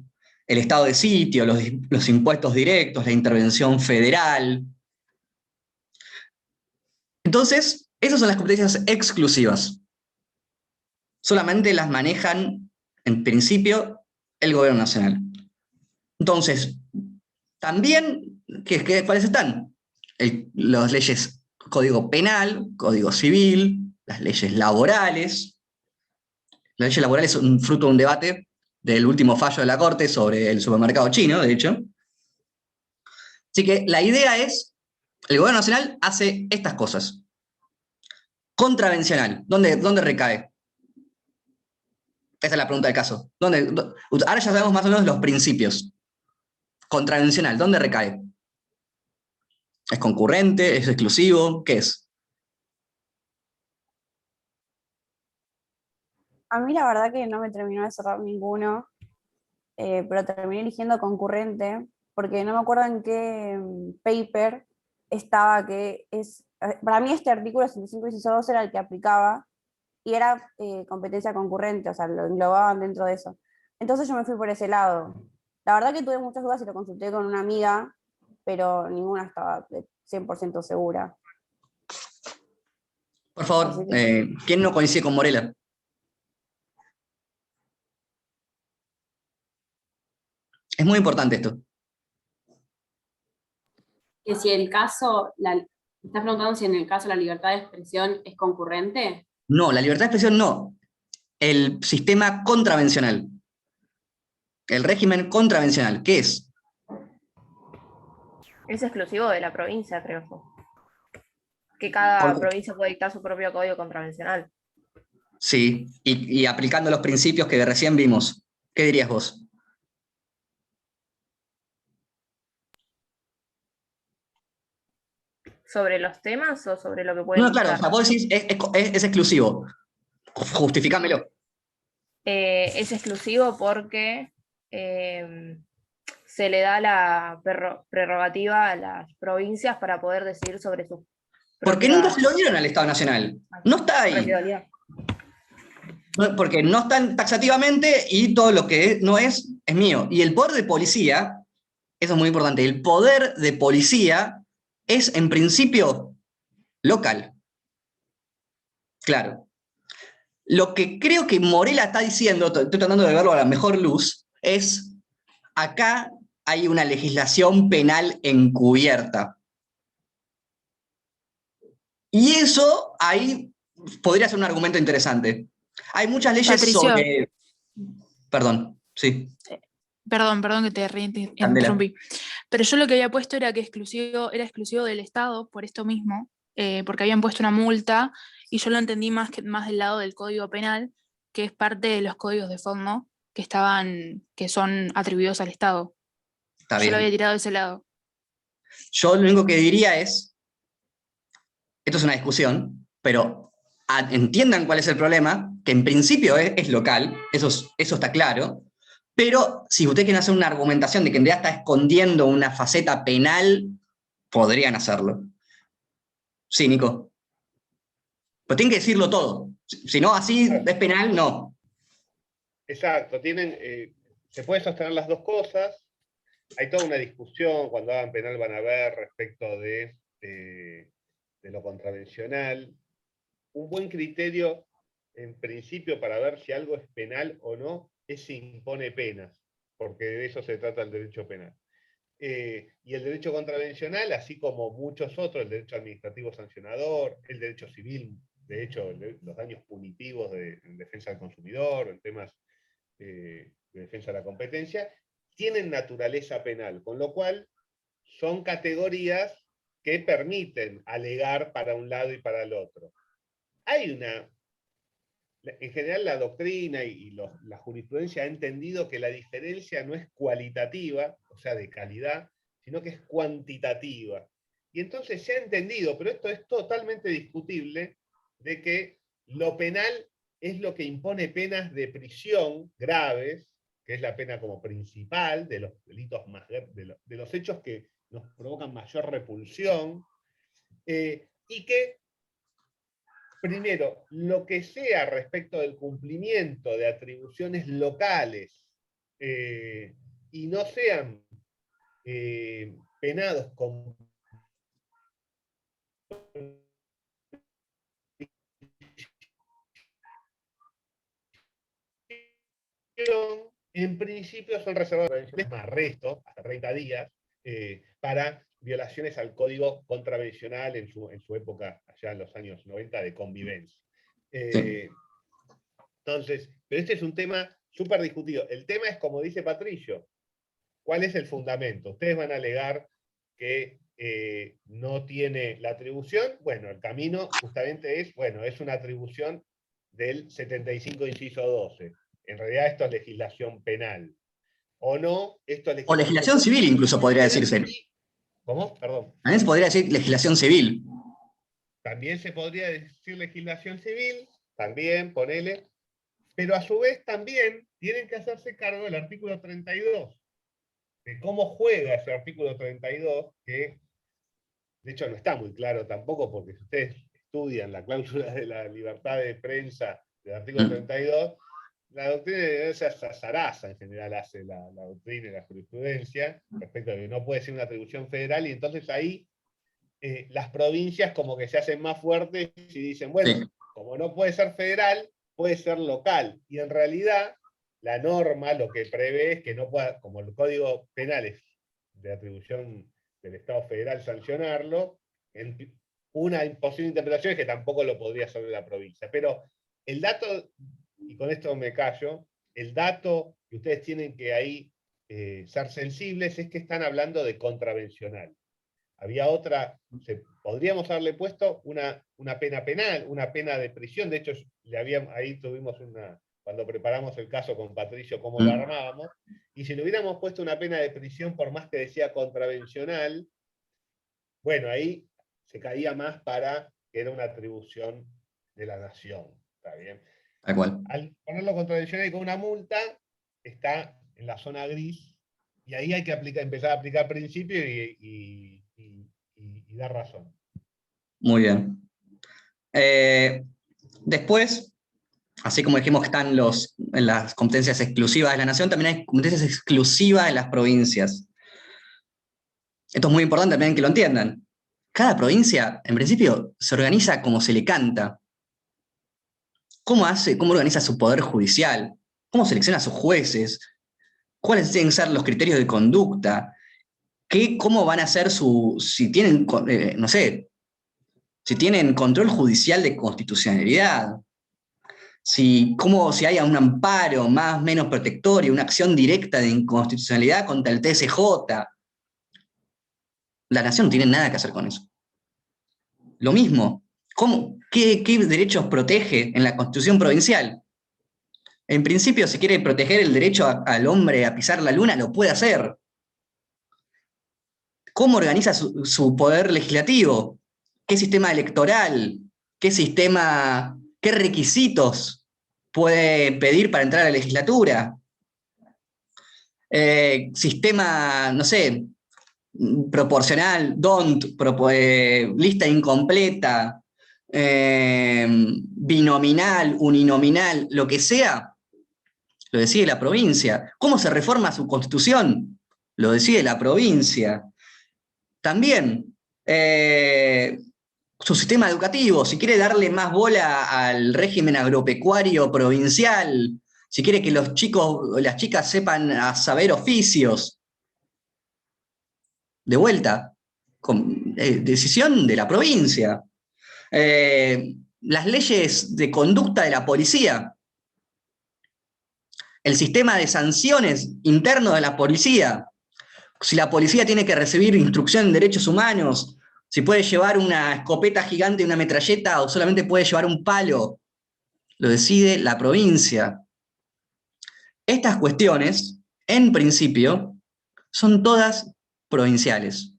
Speaker 1: el estado de sitio, los impuestos directos, la intervención federal. Entonces, esas son las competencias exclusivas. Solamente las manejan, en principio, el gobierno nacional. Entonces, también, ¿cuáles están? Las leyes, código penal, código civil, las leyes laborales. Las leyes laborales son fruto de un debate del último fallo de la Corte sobre el supermercado chino, de hecho. Así que la idea es, el gobierno nacional hace estas cosas. Contravencional, ¿dónde recae? Esa es la pregunta del caso. Ahora ya sabemos más o menos los principios. Contravencional, ¿dónde recae? ¿Es concurrente? ¿Es exclusivo? ¿Qué es?
Speaker 3: A mí la verdad que no me terminó de cerrar ninguno, pero terminé eligiendo concurrente, porque no me acuerdo en qué paper estaba que es... Para mí este artículo 65 y 2 era el que aplicaba, y era competencia concurrente, o sea, lo englobaban dentro de eso. Entonces yo me fui por ese lado. La verdad que tuve muchas dudas y lo consulté con una amiga, pero ninguna estaba 100% segura.
Speaker 1: Por favor,
Speaker 3: Así que-
Speaker 1: ¿quién no coincide con Morela? Es muy importante esto.
Speaker 4: Que si el caso, me estás preguntando si en el caso la libertad de expresión es concurrente.
Speaker 1: No, la libertad de expresión no. El sistema contravencional. El régimen contravencional. ¿Qué es?
Speaker 6: Es exclusivo de la provincia, creo yo. Que cada provincia puede dictar su propio código contravencional.
Speaker 1: Sí, y aplicando los principios que recién vimos. ¿Qué dirías vos?
Speaker 6: ¿Sobre los temas o sobre lo que pueden
Speaker 1: No, claro, o
Speaker 6: dictar?
Speaker 1: sea, vos decís es exclusivo. Justificámelo.
Speaker 6: Es exclusivo porque se le da la prerrogativa a las provincias para poder decidir sobre sus
Speaker 1: Porque nunca
Speaker 6: propias
Speaker 1: se lo dieron al Estado Nacional. No está ahí.
Speaker 6: residualidad.
Speaker 1: Porque no están taxativamente y todo lo que no es mío. Y el poder de policía, eso es muy importante, el poder de policía es en principio local. Claro. Lo que creo que Morela está diciendo, estoy tratando de verlo a la mejor luz, es acá hay una legislación penal encubierta. Y eso ahí podría ser un argumento interesante. Hay muchas leyes
Speaker 11: Patricio.
Speaker 1: sobre... Perdón, sí.
Speaker 11: Perdón que te interrumpí. Pero yo lo que había puesto era que era exclusivo del Estado, por esto mismo, porque habían puesto una multa, y yo lo entendí más del lado del Código Penal, que es parte de los códigos de fondo que son atribuidos al Estado.
Speaker 1: Está
Speaker 11: Yo
Speaker 1: bien.
Speaker 11: lo había tirado de ese lado.
Speaker 1: Yo lo único que diría es, esto es una discusión, pero entiendan cuál es el problema, que en principio es local, eso está claro, pero si ustedes quieren hacer una argumentación de que en realidad está escondiendo una faceta penal, podrían hacerlo. Sí, Nico. Pero tienen que decirlo todo. Si no, así es penal, no.
Speaker 10: Exacto, se puede sostener las dos cosas. Hay toda una discusión, cuando hagan penal van a ver respecto de lo contravencional. Un buen criterio, en principio, para ver si algo es penal o no, es si impone penas, porque de eso se trata el derecho penal. Y el derecho contravencional, así como muchos otros, el derecho administrativo sancionador, el derecho civil, de hecho, los daños punitivos en defensa del consumidor, en temas de defensa de la competencia, tienen naturaleza penal, con lo cual son categorías que permiten alegar para un lado y para el otro. En general la doctrina y la jurisprudencia ha entendido que la diferencia no es cualitativa, o sea, de calidad, sino que es cuantitativa. Y entonces se ha entendido, pero esto es totalmente discutible, de que lo penal es lo que impone penas de prisión graves, que es la pena como principal de los delitos de los hechos que nos provocan mayor repulsión, y que primero, lo que sea respecto del cumplimiento de atribuciones locales y no sean penados con en principio son reservados más arresto, hasta 30 días, para violaciones al código contravencional en su época, allá en los años 90, de convivencia. Entonces, pero este es un tema súper discutido. El tema es, como dice Patricio, ¿cuál es el fundamento? Ustedes van a alegar que no tiene la atribución. Bueno, el camino justamente es una atribución del 75 inciso 12. En realidad esto es legislación penal. O no, esto es
Speaker 1: O legislación civil incluso podría decirse.
Speaker 10: ¿Cómo? Perdón.
Speaker 1: También se podría decir legislación civil.
Speaker 10: También se podría decir legislación civil, también, ponele, pero a su vez también tienen que hacerse cargo del artículo 32, de cómo juega ese artículo 32, que de hecho no está muy claro tampoco, porque si ustedes estudian la cláusula de la libertad de prensa del artículo 32, la doctrina de esa zaraza en general hace la doctrina y la jurisprudencia respecto a que no puede ser una atribución federal, y entonces ahí las provincias como que se hacen más fuertes y dicen, bueno,
Speaker 1: Sí.
Speaker 10: como no puede ser federal, puede ser local. Y en realidad la norma lo que prevé es que no pueda, como el Código Penal es de atribución del Estado federal sancionarlo, una posible interpretación es que tampoco lo podría hacer la provincia. Pero el dato, y con esto me callo, el dato que ustedes tienen que ahí ser sensibles es que están hablando de contravencional. Había otra, podríamos haberle puesto una pena penal, una pena de prisión. De hecho, ahí tuvimos cuando preparamos el caso con Patricio, cómo lo armábamos, y si le hubiéramos puesto una pena de prisión, por más que decía contravencional, bueno, ahí se caía más para que era una atribución de la nación. ¿Está bien?
Speaker 1: Tal cual.
Speaker 10: Al ponerlo contravencional y con una multa, está en la zona gris, y ahí hay que empezar a aplicar principios y dar razón.
Speaker 1: Muy bien. Después, así como dijimos que están en las competencias exclusivas de la nación, también hay competencias exclusivas de las provincias. Esto es muy importante también que lo entiendan. Cada provincia, en principio, se organiza como se le canta. ¿Cómo organiza su poder judicial? ¿Cómo selecciona a sus jueces? ¿Cuáles tienen que ser los criterios de conducta? ¿Cómo van a ser si tienen, no sé, si tienen control judicial de constitucionalidad? Si haya un amparo más o menos protectorio, una acción directa de inconstitucionalidad contra el TSJ. La nación no tiene nada que hacer con eso. Lo mismo, ¿qué derechos protege en la Constitución provincial? En principio, si quiere proteger el derecho al hombre a pisar la luna, lo puede hacer. ¿Cómo organiza su poder legislativo? ¿Qué sistema electoral? ¿Qué requisitos puede pedir para entrar a la legislatura? Sistema, no sé, proporcional, lista incompleta, binominal, uninominal, lo que sea, lo decide la provincia. ¿Cómo se reforma su constitución? Lo decide la provincia. También, su sistema educativo, si quiere darle más bola al régimen agropecuario provincial, si quiere que los chicos o las chicas sepan saber oficios, de vuelta, decisión de la provincia. Las leyes de conducta de la policía, el sistema de sanciones interno de la policía, si la policía tiene que recibir instrucción en derechos humanos, si puede llevar una escopeta gigante y una metralleta o solamente puede llevar un palo, lo decide la provincia. Estas cuestiones, en principio, son todas provinciales.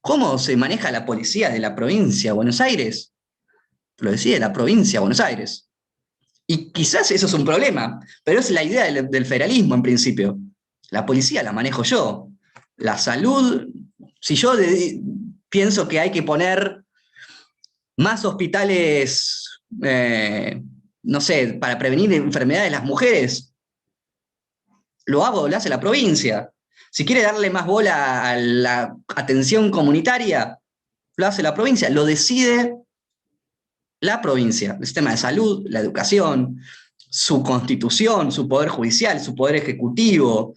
Speaker 1: ¿Cómo se maneja la policía de la provincia de Buenos Aires? Lo decide la provincia de Buenos Aires. Y quizás eso es un problema, pero es la idea del federalismo en principio. La policía la manejo yo. La salud, si yo pienso que hay que poner más hospitales, no sé, para prevenir enfermedades de las mujeres, lo hace la provincia. Si quiere darle más bola a la atención comunitaria, lo hace la provincia. Lo decide la provincia. El sistema de salud, la educación, su constitución, su poder judicial, su poder ejecutivo.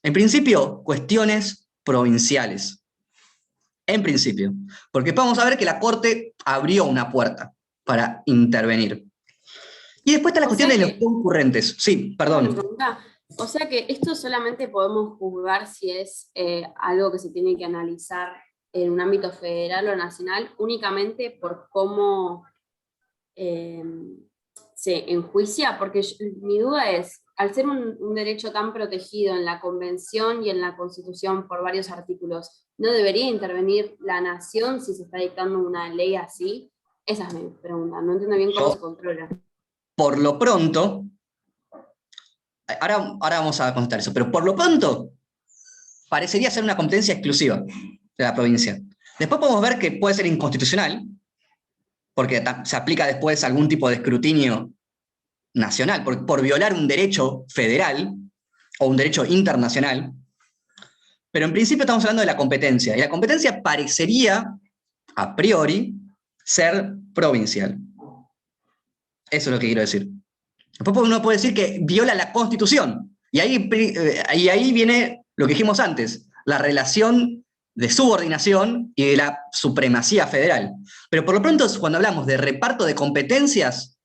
Speaker 1: En principio, cuestiones provinciales. En principio. Porque vamos a ver que la Corte abrió una puerta para intervenir. Y después está la cuestión de los concurrentes. Sí, perdón.
Speaker 4: O sea que esto solamente podemos juzgar si es algo que se tiene que analizar en un ámbito federal o nacional únicamente por cómo se enjuicia, porque mi duda es, al ser un derecho tan protegido en la Convención y en la Constitución por varios artículos, ¿no debería intervenir la nación si se está dictando una ley así? Esa es mi pregunta, no entiendo bien cómo se controla.
Speaker 1: Por lo pronto, ahora vamos a contestar eso, pero por lo pronto parecería ser una competencia exclusiva de la provincia. Después podemos ver que puede ser inconstitucional, porque se aplica después algún tipo de escrutinio nacional, por violar un derecho federal o un derecho internacional. Pero en principio estamos hablando de la competencia, y la competencia parecería a priori, ser provincial. Eso es lo que quiero decir. Después uno puede decir que viola la Constitución. Y ahí viene lo que dijimos antes, la relación de subordinación y de la supremacía federal. Pero por lo pronto, cuando hablamos de reparto de competencias,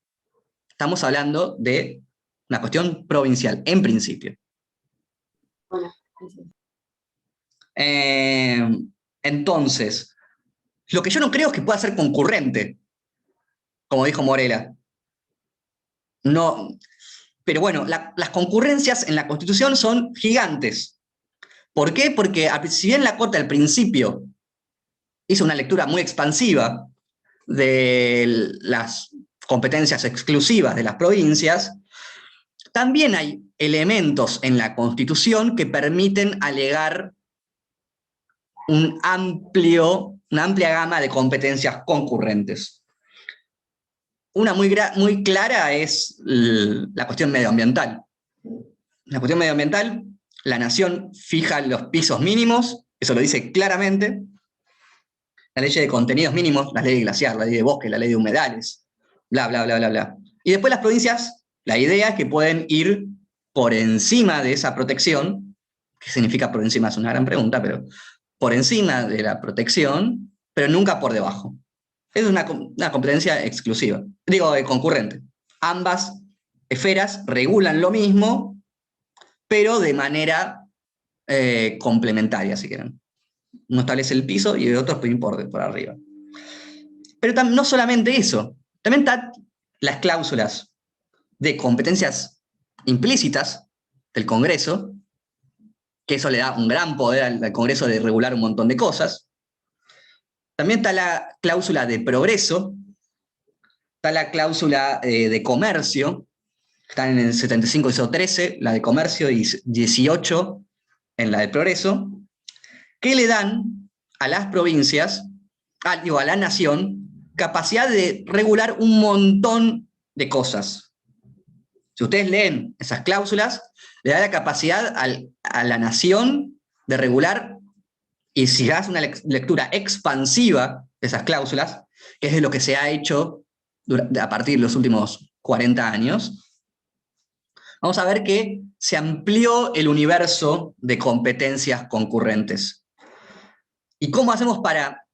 Speaker 1: estamos hablando de una cuestión provincial, en principio. Entonces, lo que yo no creo es que pueda ser concurrente, como dijo Morela. No, pero bueno, las concurrencias en la Constitución son gigantes. ¿Por qué? Porque si bien la Corte al principio hizo una lectura muy expansiva de las competencias exclusivas de las provincias, también hay elementos en la Constitución que permiten alegar una amplia gama de competencias concurrentes. Una muy clara es la cuestión medioambiental. La cuestión medioambiental, la nación fija los pisos mínimos, eso lo dice claramente. La ley de contenidos mínimos, la ley de glaciar, la ley de bosque, la ley de humedales, bla, bla, bla, bla, bla. Y después las provincias, la idea es que pueden ir por encima de esa protección. ¿Qué significa por encima? Es una gran pregunta, pero por encima de la protección, pero nunca por debajo. Es una competencia exclusiva, concurrente. Ambas esferas regulan lo mismo, pero de manera complementaria, si quieren. Uno establece el piso y el otro puede ir por arriba. Pero no solamente eso, también están las cláusulas de competencias implícitas del Congreso, que eso le da un gran poder al Congreso de regular un montón de cosas. También está la cláusula de progreso, está la cláusula de comercio, están en el 75 y 13, la de comercio, y 18 en la de progreso, que le dan a las provincias, a la nación, capacidad de regular un montón de cosas. Si ustedes leen esas cláusulas, le da la capacidad a la nación de regular, y si haces una lectura expansiva de esas cláusulas, que es de lo que se ha hecho a partir de los últimos 40 años, vamos a ver que se amplió el universo de competencias concurrentes. ¿Y cómo hacemos para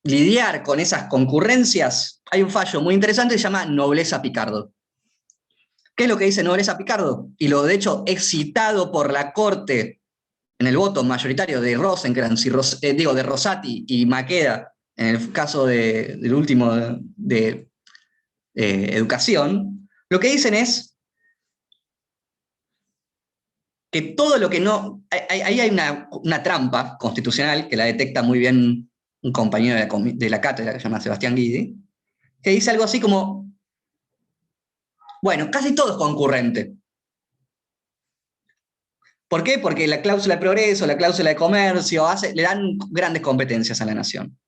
Speaker 1: lidiar con esas concurrencias? Hay un fallo muy interesante que se llama Nobleza Picardo. ¿Qué es lo que dice Nobleza Picardo? Y de hecho es citado por la Corte en el voto mayoritario de Rosencrantz, de Rosati y Maqueda, en el caso del último de educación. Lo que dicen es que todo lo que no... Ahí hay una trampa constitucional que la detecta muy bien un compañero de la cátedra que se llama Sebastián Guidi, que dice algo así como, bueno, casi todo es concurrente. ¿Por qué? Porque la cláusula de progreso, la cláusula de comercio, le dan grandes competencias a la nación.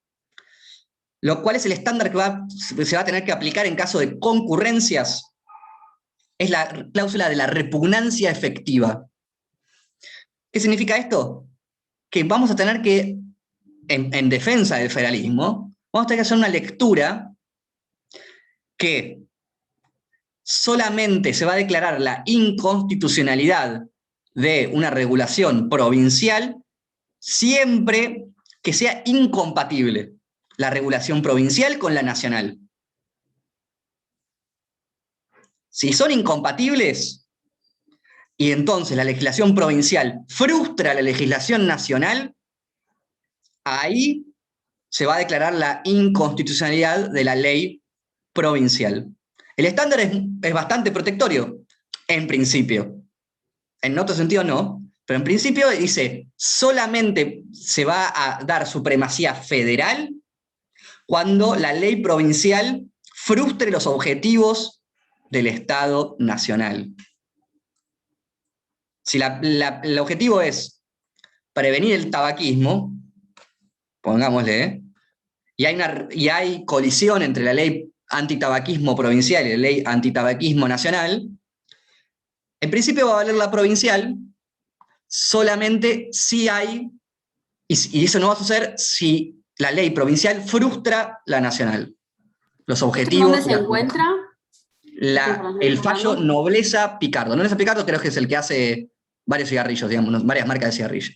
Speaker 1: Lo cual es el estándar que se va a tener que aplicar en caso de concurrencias, es la cláusula de la repugnancia efectiva. ¿Qué significa esto? Que vamos a tener que, en defensa del federalismo, vamos a tener que hacer una lectura que solamente se va a declarar la inconstitucionalidad de una regulación provincial siempre que sea incompatible la regulación provincial con la nacional. Si son incompatibles, y entonces la legislación provincial frustra la legislación nacional, ahí se va a declarar la inconstitucionalidad de la ley provincial. El estándar es bastante protectorio, en principio. En otro sentido no, pero en principio dice, solamente se va a dar supremacía federal cuando la ley provincial frustre los objetivos del Estado nacional. Si el objetivo es prevenir el tabaquismo, pongámosle, y hay colisión entre la ley antitabaquismo provincial y la ley antitabaquismo nacional, en principio va a valer la provincial solamente si hay, y eso no va a suceder si la ley provincial frustra la nacional. Los objetivos...
Speaker 4: ¿Dónde se encuentra?
Speaker 1: El fallo Nobleza Picardo. Nobleza Picardo creo que es el que hace varios cigarrillos, digamos, varias marcas de cigarrillos.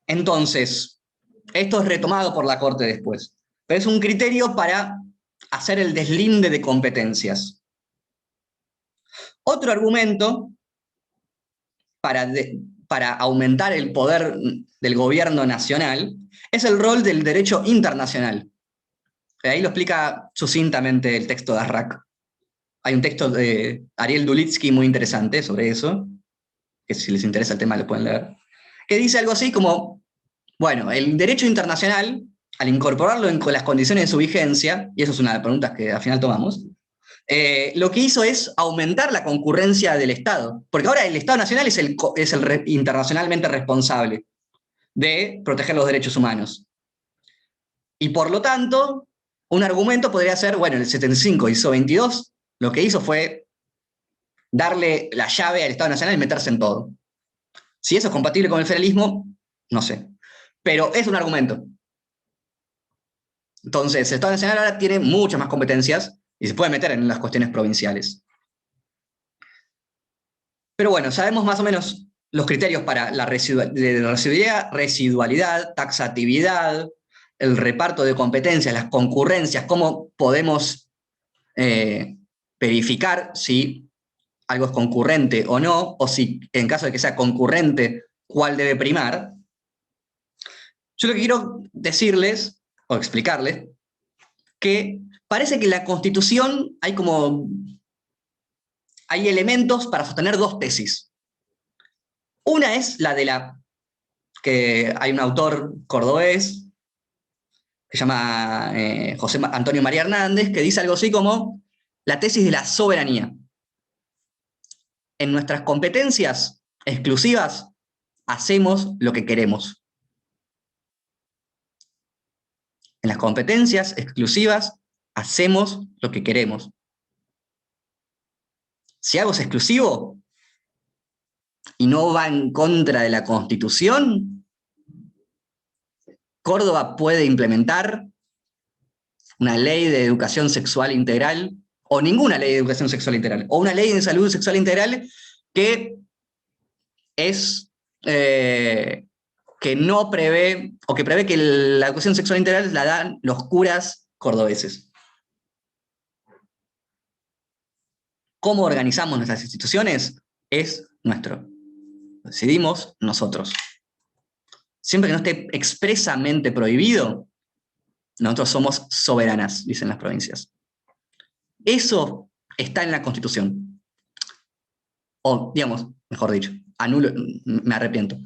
Speaker 1: Entonces, esto es retomado por la Corte después. Pero es un criterio para hacer el deslinde de competencias. Otro argumento para aumentar el poder del gobierno nacional es el rol del derecho internacional. Ahí lo explica sucintamente el texto de Arrak. Hay un texto de Ariel Dulitsky muy interesante sobre eso, que si les interesa el tema lo pueden leer, que dice algo así como, bueno, el derecho internacional, al incorporarlo con las condiciones de su vigencia, y eso es una de las preguntas que al final tomamos, lo que hizo es aumentar la concurrencia del Estado, porque ahora el Estado nacional es el internacionalmente responsable de proteger los derechos humanos. Y por lo tanto, un argumento podría ser, bueno, el 75 hizo 22, lo que hizo fue darle la llave al Estado Nacional y meterse en todo. Si eso es compatible con el federalismo, no sé. Pero es un argumento. Entonces, el Estado Nacional ahora tiene muchas más competencias y se puede meter en las cuestiones provinciales. Pero bueno, sabemos más o menos los criterios para la residualidad, taxatividad, el reparto de competencias, las concurrencias, cómo podemos verificar si algo es concurrente o no, o si en caso de que sea concurrente, cuál debe primar. Yo lo que quiero decirles, o explicarles, que parece que en la Constitución hay elementos para sostener dos tesis. Una es la de que hay un autor cordobés, que se llama José Antonio María Hernández, que dice algo así como la tesis de la soberanía. En nuestras competencias exclusivas hacemos lo que queremos. En las competencias exclusivas hacemos lo que queremos. Si algo es exclusivo y no va en contra de la Constitución, Córdoba puede implementar una ley de educación sexual integral, o ninguna ley de educación sexual integral, o una ley de salud sexual integral que no prevé, o que prevé que la educación sexual integral la dan los curas cordobeses. ¿Cómo organizamos nuestras instituciones? Es nuestro. Lo decidimos nosotros. Siempre que no esté expresamente prohibido, nosotros somos soberanas, dicen las provincias. Eso está en la Constitución. O, digamos, mejor dicho, me arrepiento.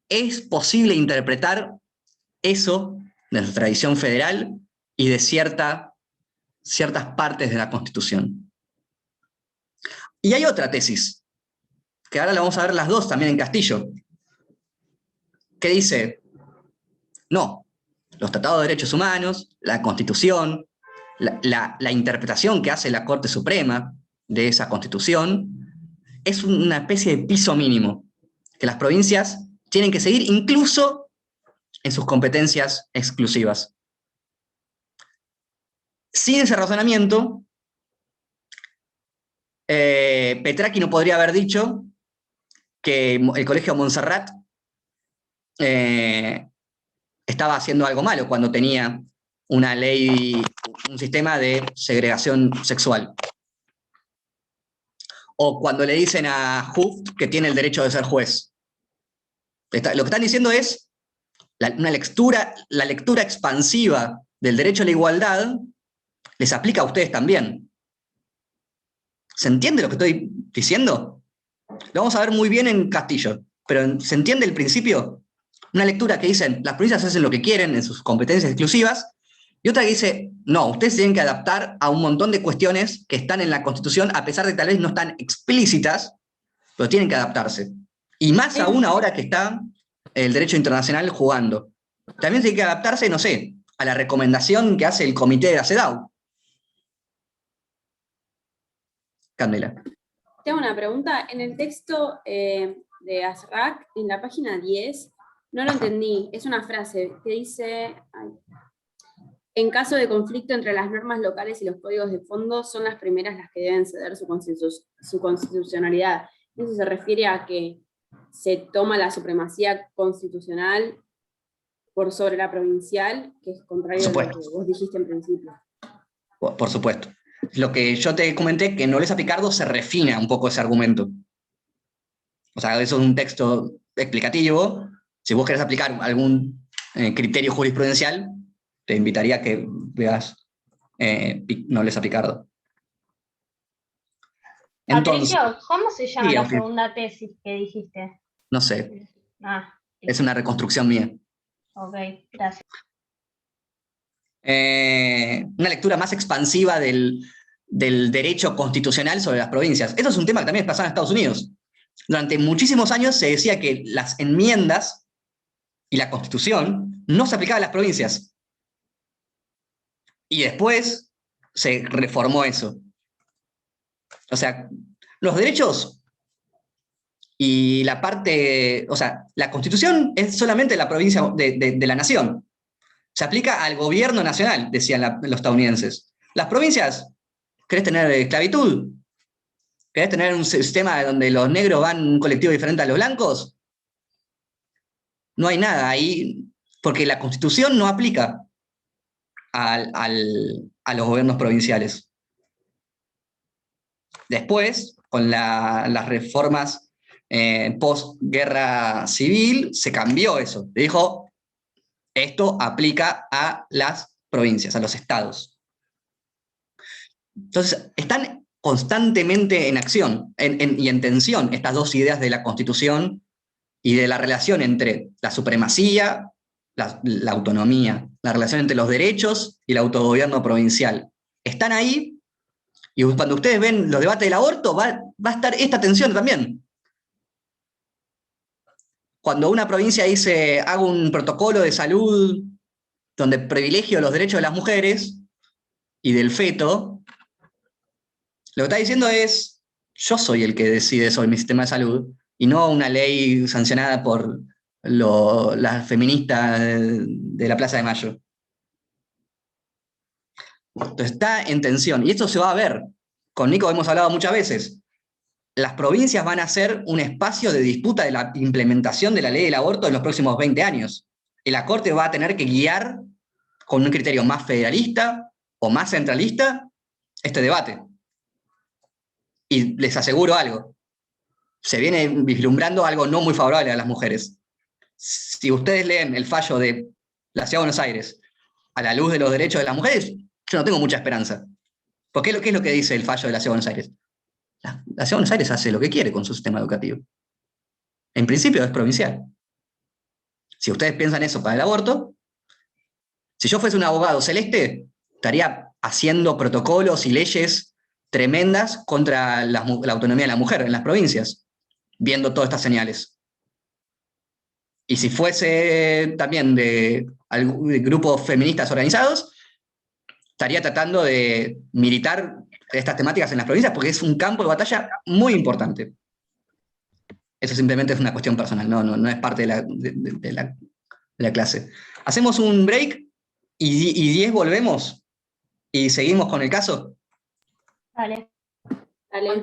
Speaker 1: Es posible interpretar eso de nuestra tradición federal y de ciertas partes de la Constitución. Y hay otra tesis, que ahora la vamos a ver las dos también en Castillo, que dice, no, los tratados de derechos humanos, la Constitución, la interpretación que hace la Corte Suprema de esa Constitución, es una especie de piso mínimo, que las provincias tienen que seguir incluso en sus competencias exclusivas. Sin ese razonamiento, Petracchi no podría haber dicho que el Colegio Montserrat estaba haciendo algo malo cuando tenía una ley, un sistema de segregación sexual. O cuando le dicen a Hooft que tiene el derecho de ser juez. Lo que están diciendo es la lectura expansiva del derecho a la igualdad les aplica a ustedes también. ¿Se entiende lo que estoy diciendo? Lo vamos a ver muy bien en Castillo, pero ¿se entiende el principio? Una lectura que dicen, las provincias hacen lo que quieren en sus competencias exclusivas, y otra que dice, no, ustedes tienen que adaptar a un montón de cuestiones que están en la Constitución, a pesar de que tal vez no están explícitas, pero tienen que adaptarse. Y más aún ahora que está el derecho internacional jugando. También tiene que adaptarse, no sé, a la recomendación que hace el comité de la CEDAW. Candela.
Speaker 4: Tengo una pregunta. En el texto de Azrak, en la página 10, No lo entendí. Es una frase que dice, ay, en caso de conflicto entre las normas locales y los códigos de fondo, son las primeras las que deben ceder su constitucionalidad. Eso se refiere a que se toma la supremacía constitucional por sobre la provincial, que es contrario a lo que vos dijiste en principio.
Speaker 1: Por supuesto. Lo que yo te comenté, que en Nobleza Picardo se refina un poco ese argumento. O sea, eso es un texto explicativo. Si vos querés aplicar algún criterio jurisprudencial, te invitaría a que veas Nobleza Picardo. Entonces,
Speaker 5: Patricio, ¿cómo se llama
Speaker 1: sí,
Speaker 5: la
Speaker 1: aunque-
Speaker 5: segunda tesis que dijiste?
Speaker 1: no sé,
Speaker 5: Ah,
Speaker 1: es una reconstrucción mía.
Speaker 5: ok, gracias.
Speaker 1: Una lectura más expansiva del derecho constitucional sobre las provincias. Esto es un tema que también pasaba en Estados Unidos. Durante muchísimos años se decía que las enmiendas y la Constitución no se aplicaban a las provincias. Y después se reformó eso. O sea, los derechos y la parte, o sea, la Constitución es solamente la provincia de la nación. Se aplica al gobierno nacional, decían los estadounidenses. Las provincias, ¿querés tener esclavitud? ¿Querés tener un sistema donde los negros van en un colectivo diferente a los blancos? No hay nada ahí, porque la Constitución no aplica a los gobiernos provinciales. Después, con las reformas post-guerra civil, se cambió eso. Se dijo, esto aplica a las provincias, a los estados. Entonces, están constantemente en acción y en tensión estas dos ideas de la Constitución y de la relación entre la supremacía, la autonomía, la relación entre los derechos y el autogobierno provincial. Están ahí, y cuando ustedes ven los debates del aborto, va a estar esta tensión también. Cuando una provincia dice, hago un protocolo de salud donde privilegio los derechos de las mujeres y del feto, lo que está diciendo es, yo soy el que decide sobre mi sistema de salud, y no una ley sancionada por las feministas de la Plaza de Mayo. Entonces está en tensión, y esto se va a ver. Con Nico hemos hablado muchas veces. Las provincias van a ser un espacio de disputa de la implementación de la ley del aborto en los próximos 20 años. Y la Corte va a tener que guiar con un criterio más federalista o más centralista este debate. Y les aseguro algo, se viene vislumbrando algo no muy favorable a las mujeres. Si ustedes leen el fallo de la Ciudad de Buenos Aires a la luz de los derechos de las mujeres, yo no tengo mucha esperanza. ¿Por qué es lo que dice el fallo de la Ciudad de Buenos Aires? La Ciudad de Buenos Aires hace lo que quiere con su sistema educativo. En principio es provincial. Si ustedes piensan eso para el aborto, si yo fuese un abogado celeste, estaría haciendo protocolos y leyes tremendas contra la autonomía de la mujer en las provincias, viendo todas estas señales. Y si fuese también de grupos feministas organizados, estaría tratando de militar estas temáticas en las provincias porque es un campo de batalla muy importante. Eso simplemente es una cuestión personal, no es parte de la clase. Hacemos un break y 10 volvemos y seguimos con el caso.
Speaker 5: Dale.
Speaker 4: Dale.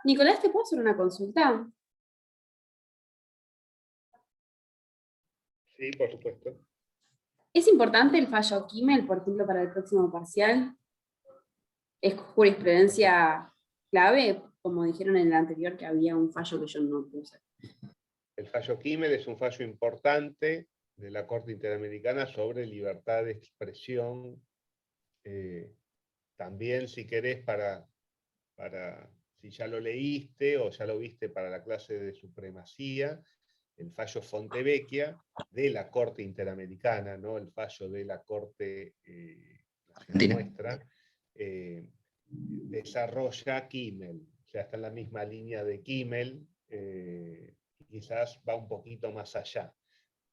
Speaker 4: Nicolás, ¿te puedo hacer una consulta?
Speaker 10: Sí, por supuesto.
Speaker 4: ¿Es importante el fallo Kimmel, por ejemplo, para el próximo parcial? ¿Es jurisprudencia clave? Como dijeron en el anterior, que había un fallo que yo no puse.
Speaker 10: El fallo Kimmel es un fallo importante de la Corte Interamericana sobre libertad de expresión. También, si querés, si ya lo leíste o ya lo viste para la clase de supremacía, el fallo Fontevecchia de la Corte Interamericana, no el fallo de la Corte nuestra, desarrolla Kimmel. O sea, está en la misma línea de Kimmel, quizás va un poquito más allá.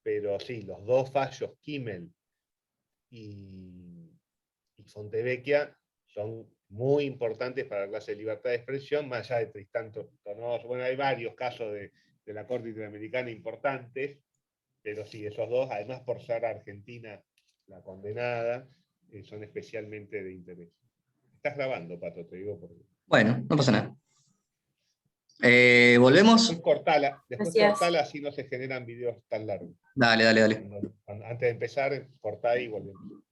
Speaker 10: Pero sí, los dos fallos, Kimmel y Fontevecchia, son muy importantes para la clase de libertad de expresión, más allá de Tristán Donoso. Bueno, hay varios casos de la Corte Interamericana importantes, pero sí, esos dos, además por ser Argentina la condenada, son especialmente de interés. Estás grabando, Pato, te digo por qué.
Speaker 1: Bueno, no pasa nada. ¿Volvemos?
Speaker 10: Después cortala, así no se generan videos tan largos.
Speaker 1: Dale.
Speaker 10: Antes de empezar, cortá y volvemos.